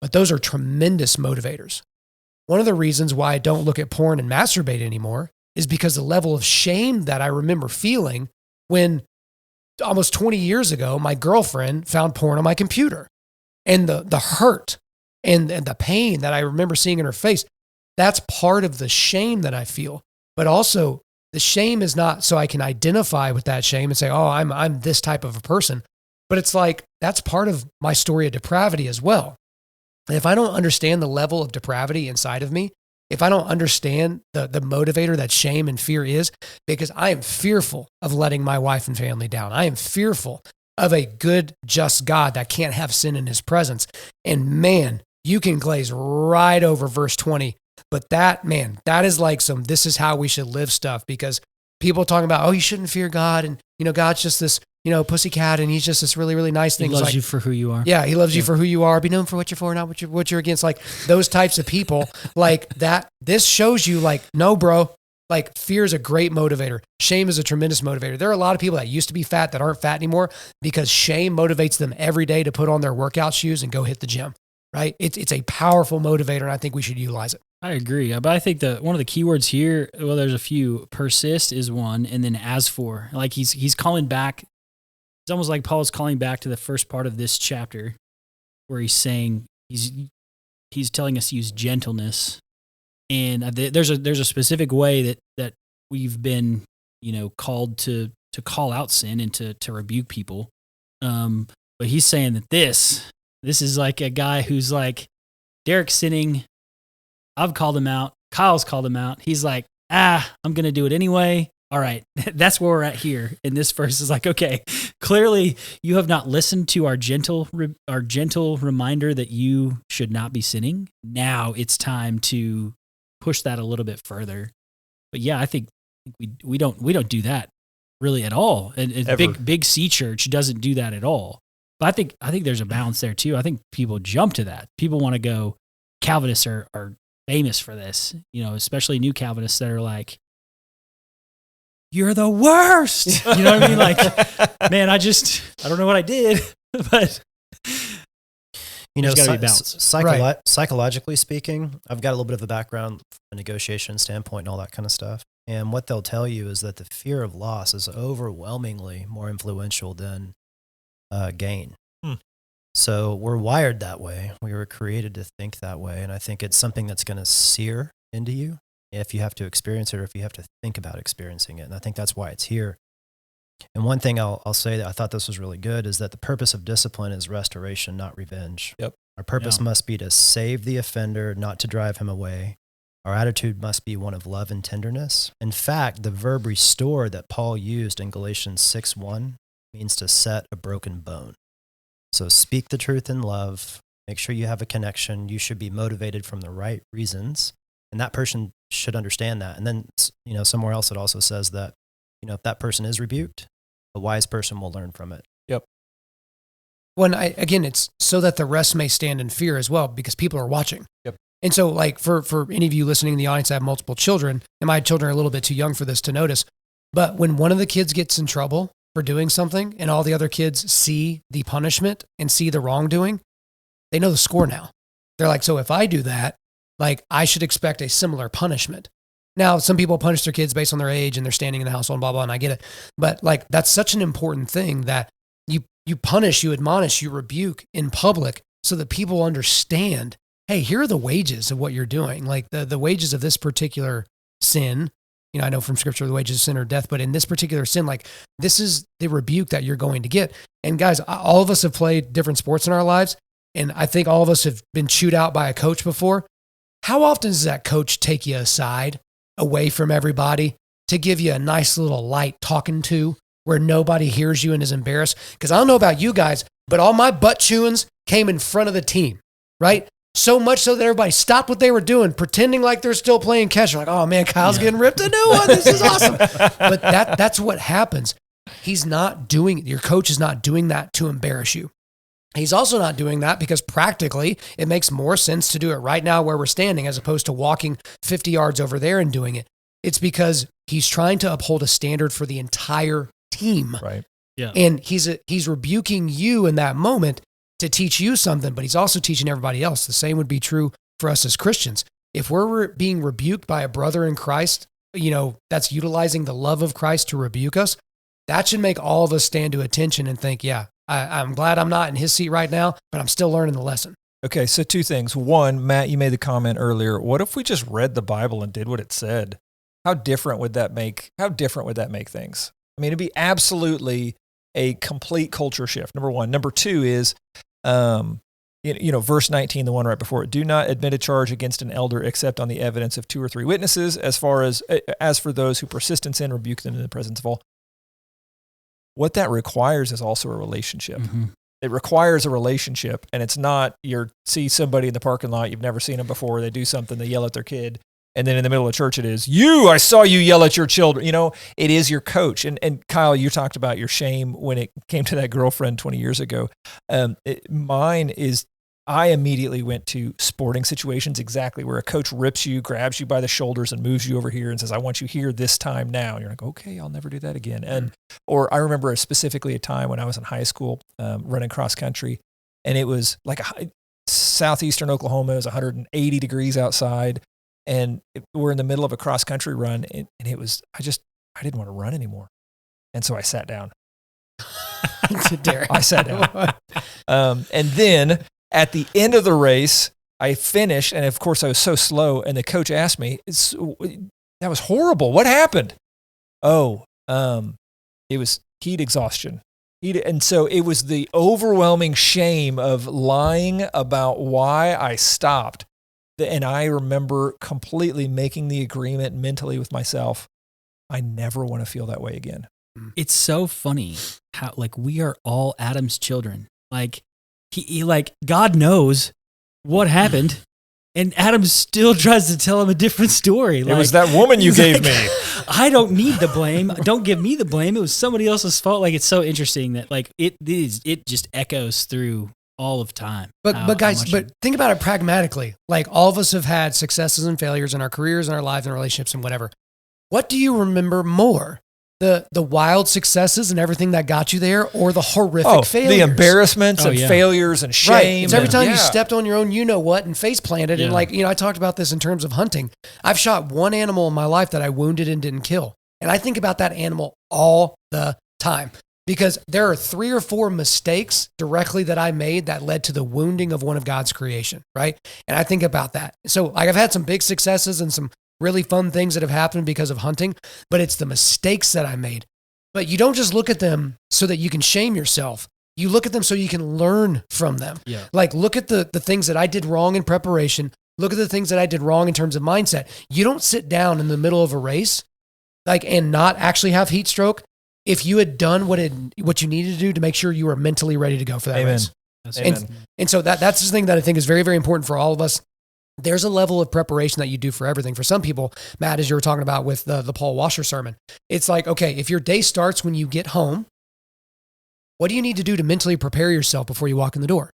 But those are tremendous motivators. One of the reasons why I don't look at porn and masturbate anymore is because the level of shame that I remember feeling when almost 20 years ago, my girlfriend found porn on my computer, and the hurt and the pain that I remember seeing in her face. That's part of the shame that I feel. But also the shame is not so I can identify with that shame and say, oh, I'm this type of a person. But it's like, that's part of my story of depravity as well. And if I don't understand the level of depravity inside of me, if I don't understand the motivator that shame and fear is, because I am fearful of letting my wife and family down. I am fearful of a good, just God that can't have sin in his presence. And man, you can glaze right over verse 20. But that is like this is how we should live stuff, because people talking about, oh, you shouldn't fear God. And, God's just this, pussycat, and he's just this really, really nice thing. He loves you for who you are. Yeah, he loves you for who you are. Be known for what you're for, not what you're against. Like those types of people, like that. This shows you, like, no, bro. Like, fear is a great motivator. Shame is a tremendous motivator. There are a lot of people that used to be fat that aren't fat anymore because shame motivates them every day to put on their workout shoes and go hit the gym. Right? It's a powerful motivator, and I think we should utilize it. I agree. But I think one of the key words here, well, there's a few. Persist is one, and then as for, like he's calling back. It's almost like Paul's calling back to the first part of this chapter, where he's saying he's telling us to use gentleness, and there's a specific way that we've been called to call out sin and to rebuke people. But he's saying that this is like a guy who's like, Derek's sinning. I've called him out. Kyle's called him out. He's like, I'm going to do it anyway. All right. That's where we're at here. And this verse is like, okay, clearly you have not listened to our gentle reminder that you should not be sinning. Now it's time to push that a little bit further. But yeah, I think we don't do that really at all. And big C church doesn't do that at all. But I think there's a balance there too. I think people jump to that. People want to go, Calvinists are famous for this, especially new Calvinists that are like, you're the worst. You know what I mean? Like, man, I don't know what I did, but there's got to be balance. Psychologically speaking, I've got a little bit of a background from a negotiation standpoint and all that kind of stuff. And what they'll tell you is that the fear of loss is overwhelmingly more influential than gain. So we're wired that way. We were created to think that way. And I think it's something that's going to sear into you if you have to experience it or if you have to think about experiencing it. And I think that's why it's here. And one thing I'll say that I thought this was really good is that the purpose of discipline is restoration, not revenge. Yep. Our purpose must be to save the offender, not to drive him away. Our attitude must be one of love and tenderness. In fact, the verb restore that Paul used in Galatians 6:1 means to set a broken bone. So speak the truth in love. Make sure you have a connection. You should be motivated from the right reasons. And that person should understand that. And then, somewhere else it also says that, if that person is rebuked, a wise person will learn from it. Yep. When again, it's so that the rest may stand in fear as well, because people are watching. Yep. And so, like, for any of you listening in the audience, I have multiple children, and my children are a little bit too young for this to notice. But when one of the kids gets in trouble for doing something and all the other kids see the punishment and see the wrongdoing, they know the score now. They're like, so if I do that, like, I should expect a similar punishment. Now, some people punish their kids based on their age and they're standing in the household and blah, blah, and I get it. But like, that's such an important thing that you punish, you admonish, you rebuke in public so that people understand, hey, here are the wages of what you're doing. Like the wages of this particular sin, you know, I know from scripture, the wages of sin are death, but in this particular sin, like, this is the rebuke that you're going to get. And guys, all of us have played different sports in our lives. And I think all of us have been chewed out by a coach before. How often does that coach take you aside, away from everybody, to give you a nice little light talking to where nobody hears you and is embarrassed? Because I don't know about you guys, but all my butt chewings came in front of the team, right? So much so that everybody stopped what they were doing, pretending like they're still playing catch. Like, oh man, Kyle's getting ripped a new one. This is awesome. But that's what happens. Your coach is not doing that to embarrass you. He's also not doing that because practically it makes more sense to do it right now where we're standing as opposed to walking 50 yards over there and doing it. It's because he's trying to uphold a standard for the entire team. Right. Yeah. And he's rebuking you in that moment to teach you something, but he's also teaching everybody else. The same would be true for us as Christians. If we're being rebuked by a brother in Christ, you know, that's utilizing the love of Christ to rebuke us, that should make all of us stand to attention and think, yeah, I'm glad I'm not in his seat right now, but I'm still learning the lesson. Okay, so two things. One, Matt, you made the comment earlier. What if we just read the Bible and did what it said? How different would that make things? I mean, it'd be absolutely a complete culture shift. Number one. Number two is, verse 19, the one right before it. Do not admit a charge against an elder except on the evidence of 2 or 3 witnesses. As for those who persist in sin, rebuke them in the presence of all. What that requires is also a relationship. Mm-hmm. It requires a relationship, and it's not see somebody in the parking lot, you've never seen them before, they do something, they yell at their kid, and then in the middle of church it is, I saw you yell at your children. You know, it is your coach. And Kyle, you talked about your shame when it came to that girlfriend 20 years ago. Mine is, I immediately went to sporting situations exactly where a coach rips you, grabs you by the shoulders and moves you over here and says, I want you here this time now. And you're like, okay, I'll never do that again. Or I remember specifically a time when I was in high school running cross country, and it was like southeastern Oklahoma. It was 180 degrees outside, and we're in the middle of a cross country run, and it was, I didn't want to run anymore. And so I sat down. I sat down. And then at the end of the race, I finished, and of course I was so slow, and the coach asked me, that was horrible. What happened? It was heat exhaustion. And so it was the overwhelming shame of lying about why I stopped. And I remember completely making the agreement mentally with myself, I never want to feel that way again. It's so funny how, like, we are all Adam's children. Like, he God knows what happened, and Adam still tries to tell him a different story. It was that woman you gave me. I don't need the blame. Don't give me the blame. It was somebody else's fault. Like, it's so interesting that, like, it just echoes through all of time. But guys, think about it pragmatically. Like, all of us have had successes and failures in our careers and our lives and our relationships and whatever. What do you remember more? The wild successes and everything that got you there, or the horrific failures? The embarrassments and failures and shame. Right. It's every time you stepped on your own you-know-what and face planted. And I talked about this in terms of hunting. I've shot one animal in my life that I wounded and didn't kill. And I think about that animal all the time because there are 3 or 4 mistakes directly that I made that led to the wounding of one of God's creation, right? And I think about that. So like, I've had some big successes and some really fun things that have happened because of hunting, but it's the mistakes that I made. But you don't just look at them so that you can shame yourself. You look at them so you can learn from them. Yeah. Like, look at the things that I did wrong in preparation. Look at the things that I did wrong in terms of mindset. You don't sit down in the middle of a race and not actually have heat stroke if you had done what you needed to do to make sure you were mentally ready to go for that race. And so that's the thing that I think is very, very important for all of us. There's a level of preparation that you do for everything. For some people, Matt, as you were talking about with the Paul Washer sermon, it's like, okay, if your day starts when you get home, what do you need to do to mentally prepare yourself before you walk in the door?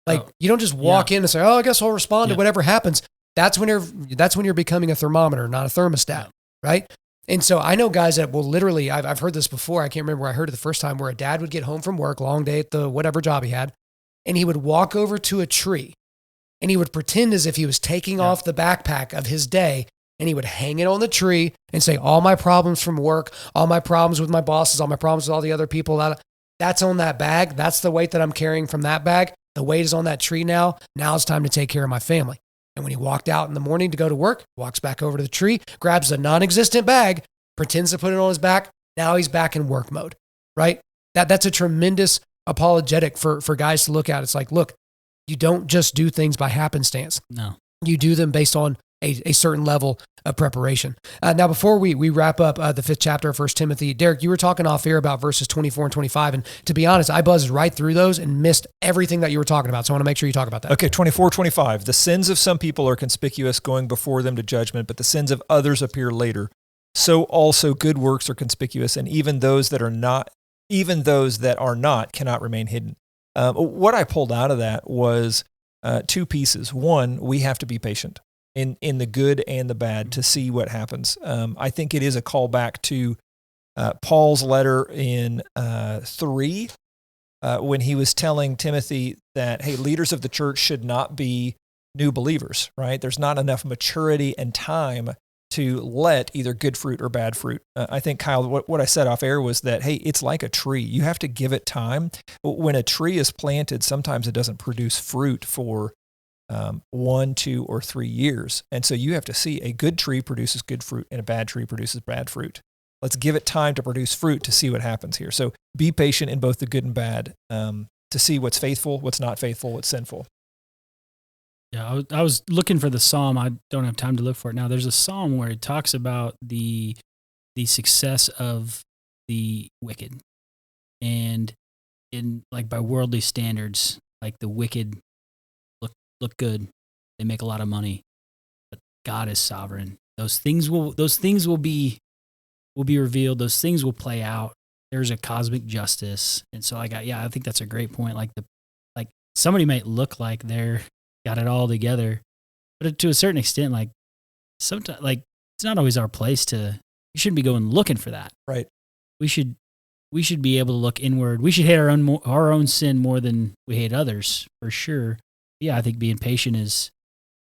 Like you don't just walk in and say, oh, I guess I'll respond to whatever happens. That's when you're becoming a thermometer, not a thermostat, right? And so I know guys that will literally, I've heard this before. I can't remember where I heard it the first time, where a dad would get home from work, long day at the whatever job he had, and he would walk over to a tree and he would pretend as if he was taking off the backpack of his day, and he would hang it on the tree and say, all my problems from work, all my problems with my bosses, all my problems with all the other people, that's on that bag. That's the weight that I'm carrying from that bag. The weight is on that tree now. Now it's time to take care of my family. And when he walked out in the morning to go to work, walks back over to the tree, grabs a non-existent bag, pretends to put it on his back. Now he's back in work mode, right? That's a tremendous apologetic for guys to look at. It's like, look, you don't just do things by happenstance. No. You do them based on a certain level of preparation. Now, before we wrap up the 5th chapter of 1 Timothy, Derek, you were talking off air about verses 24 and 25. And to be honest, I buzzed right through those and missed everything that you were talking about. So I want to make sure you talk about that. Okay, 24, 25. The sins of some people are conspicuous, going before them to judgment, but the sins of others appear later. So also good works are conspicuous, and even those that are not cannot remain hidden. What I pulled out of that was 2 pieces. One, we have to be patient in the good and the bad to see what happens. I think it is a callback to Paul's letter in 3 when he was telling Timothy that, hey, leaders of the church should not be new believers, right? There's not enough maturity and time to let either good fruit or bad fruit. I think, Kyle, what I said off air was that, hey, it's like a tree. You have to give it time. When a tree is planted, sometimes it doesn't produce fruit for 1, 2, or 3 years. And so you have to see a good tree produces good fruit and a bad tree produces bad fruit. Let's give it time to produce fruit to see what happens here. So be patient in both the good and bad to see what's faithful, what's not faithful, what's sinful. Yeah, I was looking for the psalm. I don't have time to look for it now. There's a psalm where it talks about the success of the wicked, and in like by worldly standards, like the wicked look good, they make a lot of money, but God is sovereign. Those things will be revealed. Those things will play out. There's a cosmic justice, and so I think that's a great point. Like somebody might look like they're got it all together, but to a certain extent, like sometimes, like it's not always our place to. We shouldn't be going looking for that. Right. We should be able to look inward. We should hate our own sin more than we hate others, for sure. Yeah, I think being patient is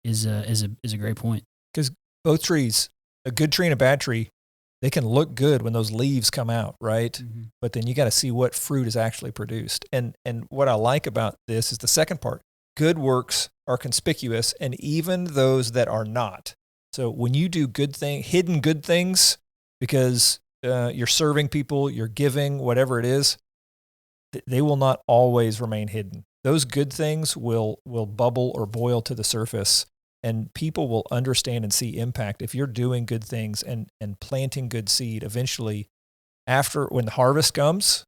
a great point. Because both trees, a good tree and a bad tree, they can look good when those leaves come out, right? Mm-hmm. But then you got to see what fruit is actually produced. And what I like about this is the second part. Good works are conspicuous, and even those that are not. So when you do hidden good things, because you're serving people, you're giving, whatever it is, they will not always remain hidden. Those good things will bubble or boil to the surface, and people will understand and see impact. If you're doing good things and planting good seed, eventually, when the harvest comes,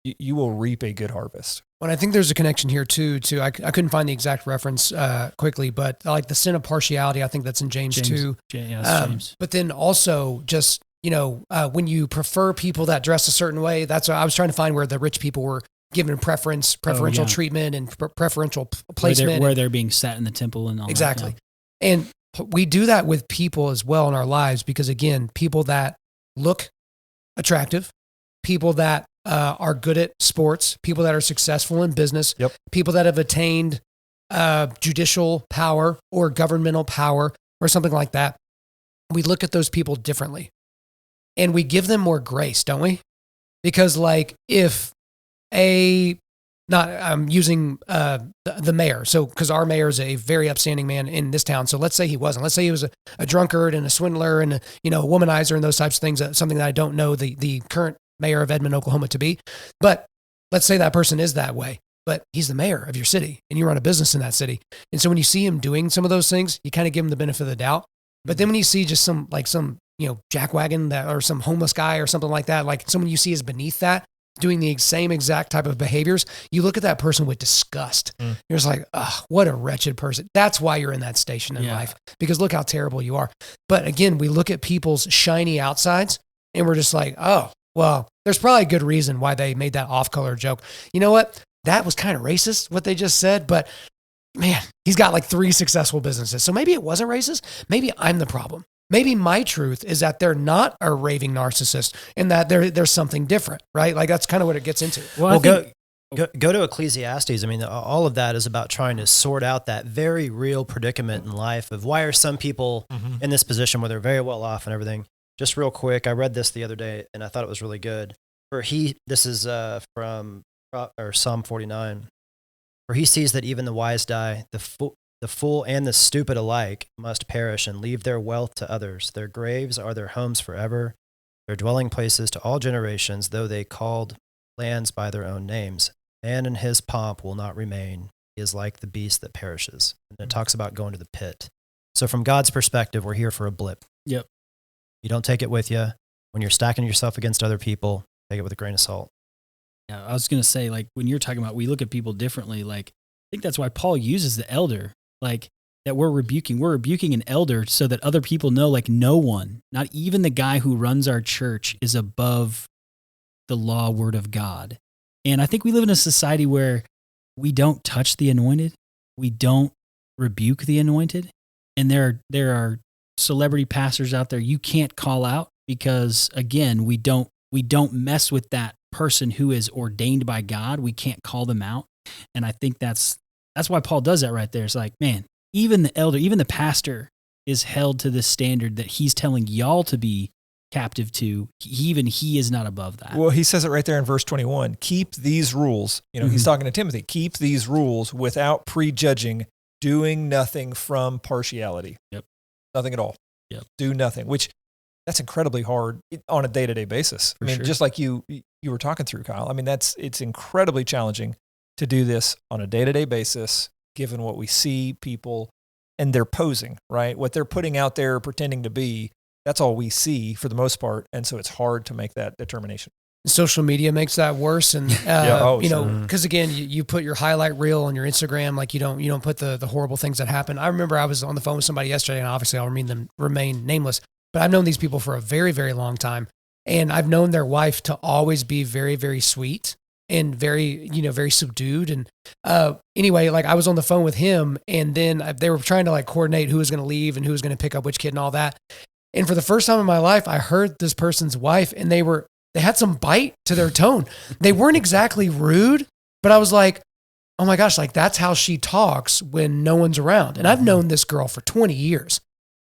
you will reap a good harvest. Well, I think there's a connection here too. I couldn't find the exact reference quickly, but like the sin of partiality, I think that's in James 2. James. But then also just, when you prefer people that dress a certain way, that's what I was trying to find, where the rich people were given preferential treatment and preferential placement. Where they're being sat in the temple and all exactly. that. Yeah. And we do that with people as well in our lives, because again, people that look attractive, people that are good at sports, people that are successful in business, people that have attained judicial power or governmental power or something like that. We look at those people differently and we give them more grace, don't we? Because like if I'm using the mayor. So, because our mayor is a very upstanding man in this town. So let's say he wasn't. Let's say he was a drunkard and a swindler and a womanizer and those types of things. Something that I don't know the current mayor of Edmond, Oklahoma to be. But let's say that person is that way, but he's the mayor of your city and you run a business in that city. And so when you see him doing some of those things, you kind of give him the benefit of the doubt. But then when you see just some jackwagon or some homeless guy or something like that, like someone you see is beneath that, doing the same exact type of behaviors, you look at that person with disgust. You're just like, oh, what a wretched person. That's why you're in that station in life, because look how terrible you are. But again, we look at people's shiny outsides and we're just like, oh, well, there's probably a good reason why they made that off-color joke. You know what? That was kind of racist, what they just said, but man, he's got like 3 successful businesses. So maybe it wasn't racist. Maybe I'm the problem. Maybe my truth is that they're not a raving narcissist and that there's something different, right? Like that's kind of what it gets into. Well, go to Ecclesiastes. I mean, all of that is about trying to sort out that very real predicament in life of why are some people in this position where they're very well off and everything. Just real quick, I read this the other day and I thought it was really good. This is from Psalm 49. For he sees that even the wise die, the fool and the stupid alike must perish and leave their wealth to others. Their graves are their homes forever, their dwelling places to all generations, though they called lands by their own names. Man in his pomp will not remain. He is like the beast that perishes. And it talks about going to the pit. So from God's perspective, we're here for a blip. Yep. You don't take it with you. When you're stacking yourself against other people, take it with a grain of salt. Yeah, I was going to say, like, when you're talking about we look at people differently, like, I think that's why Paul uses the elder, like, that we're rebuking. We're rebuking an elder so that other people know, like, no one, not even the guy who runs our church, is above the law word of God. And I think we live in a society where we don't touch the anointed. We don't rebuke the anointed. And there are celebrity pastors out there you can't call out because, again, we don't mess with that person who is ordained by God. We can't call them out. And I think that's why Paul does that right there. It's like, man, even the elder, even the pastor is held to this standard that he's telling y'all to be captive to. Even he is not above that. Well, he says it right there in verse 21. Keep these rules. He's talking to Timothy. Keep these rules without prejudging, doing nothing from partiality. Yep. Nothing at all. Yep. Do nothing, which that's incredibly hard on a day-to-day basis. For sure. Just like you were talking through, Kyle. I mean, it's incredibly challenging to do this on a day-to-day basis, given what we see people and they're posing, right? What they're putting out there, pretending to be, that's all we see for the most part. And so it's hard to make that determination. Social media makes that worse. And, because again, you put your highlight reel on your Instagram, like you don't put the horrible things that happen. I remember I was on the phone with somebody yesterday, and obviously I'll remain nameless, but I've known these people for a very, very long time. And I've known their wife to always be very, very sweet and very, very subdued. And anyway, like I was on the phone with him, and then they were trying to like coordinate who was going to leave and who was going to pick up which kid and all that. And for the first time in my life, I heard this person's wife, and they had some bite to their tone. They weren't exactly rude, but I was like, oh my gosh, like that's how she talks when no one's around. And I've known this girl for 20 years.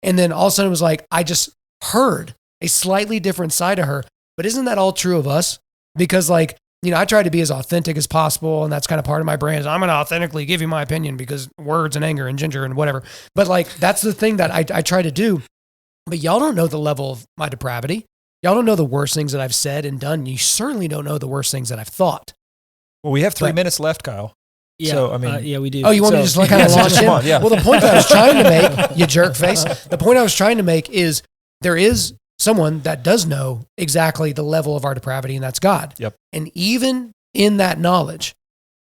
And then all of a sudden it was like, I just heard a slightly different side of her. But isn't that all true of us? Because like, I try to be as authentic as possible. And that's kind of part of my brand. I'm going to authentically give you my opinion because words and anger and ginger and whatever. But like, that's the thing that I try to do. But y'all don't know the level of my depravity. Y'all don't know the worst things that I've said and done. You certainly don't know the worst things that I've thought. Well, we have 3 minutes left, Kyle. Yeah, so, I mean, yeah, we do. Oh, you want me to just kind of launch in? Yeah. Well, the point that I was trying to make, you jerk face, the point I was trying to make is there is someone that does know exactly the level of our depravity, and that's God. Yep. And even in that knowledge,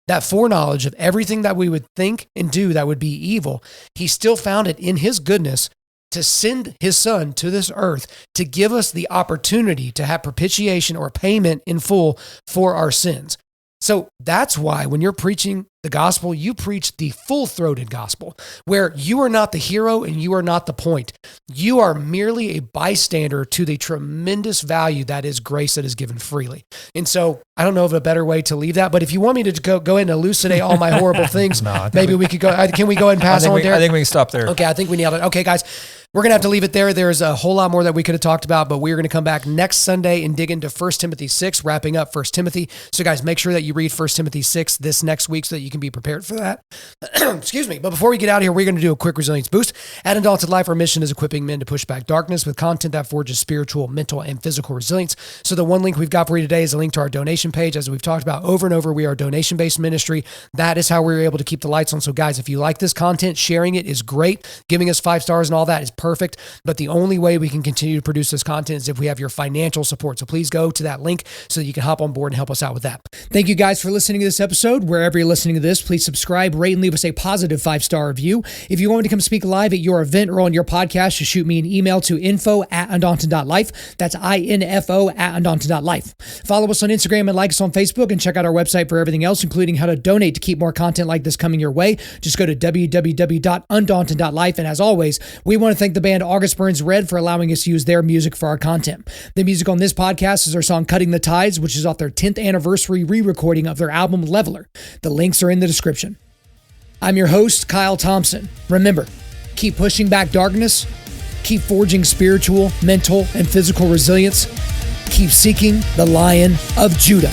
that foreknowledge of everything that we would think and do that would be evil, he still found it in his goodness to send his son to this earth to give us the opportunity to have propitiation or payment in full for our sins. So that's why when you're preaching the gospel, you preach the full-throated gospel, where you are not the hero and you are not the point. You are merely a bystander to the tremendous value that is grace that is given freely. And so I don't know of a better way to leave that, but if you want me to go ahead and elucidate all my horrible things, maybe we could go. Can we go ahead and pass on, Derek? I think we can stop there. Okay, I think we nailed it. Okay, guys. We're going to have to leave it there. There's a whole lot more that we could have talked about, but we're going to come back next Sunday and dig into 1 Timothy 6, wrapping up 1 Timothy. So guys, make sure that you read 1 Timothy 6 this next week so that you can be prepared for that. Excuse me. But before we get out of here, we're going to do a quick resilience boost. At Undaunted Life, our mission is equipping men to push back darkness with content that forges spiritual, mental, and physical resilience. So the one link we've got for you today is a link to our donation page. As we've talked about over and over, we are a donation-based ministry. That is how we're able to keep the lights on. So guys, if you like this content, sharing it is great. Giving us 5 stars and all that is perfect, but the only way we can continue to produce this content is if we have your financial support. So please go to that link so that you can hop on board and help us out with that. Thank you guys for listening to this episode. Wherever you're listening to this, please subscribe, rate, and leave us a positive 5-star review. If you want me to come speak live at your event or on your podcast, just shoot me an email to info@Undaunted.Life. That's info@Undaunted.Life. Follow us on Instagram and like us on Facebook, and check out our website for everything else, including how to donate to keep more content like this coming your way. Just go to www.Undaunted.Life. And as always, we want to thank the band August Burns Red for allowing us to use their music for our content. The music on this podcast is our song Cutting the Tides, which is off their 10th anniversary re-recording of their album Leveler. The links are in the description. I'm your host, Kyle Thompson. Remember, keep pushing back darkness, keep forging spiritual, mental, and physical resilience, keep seeking the Lion of Judah.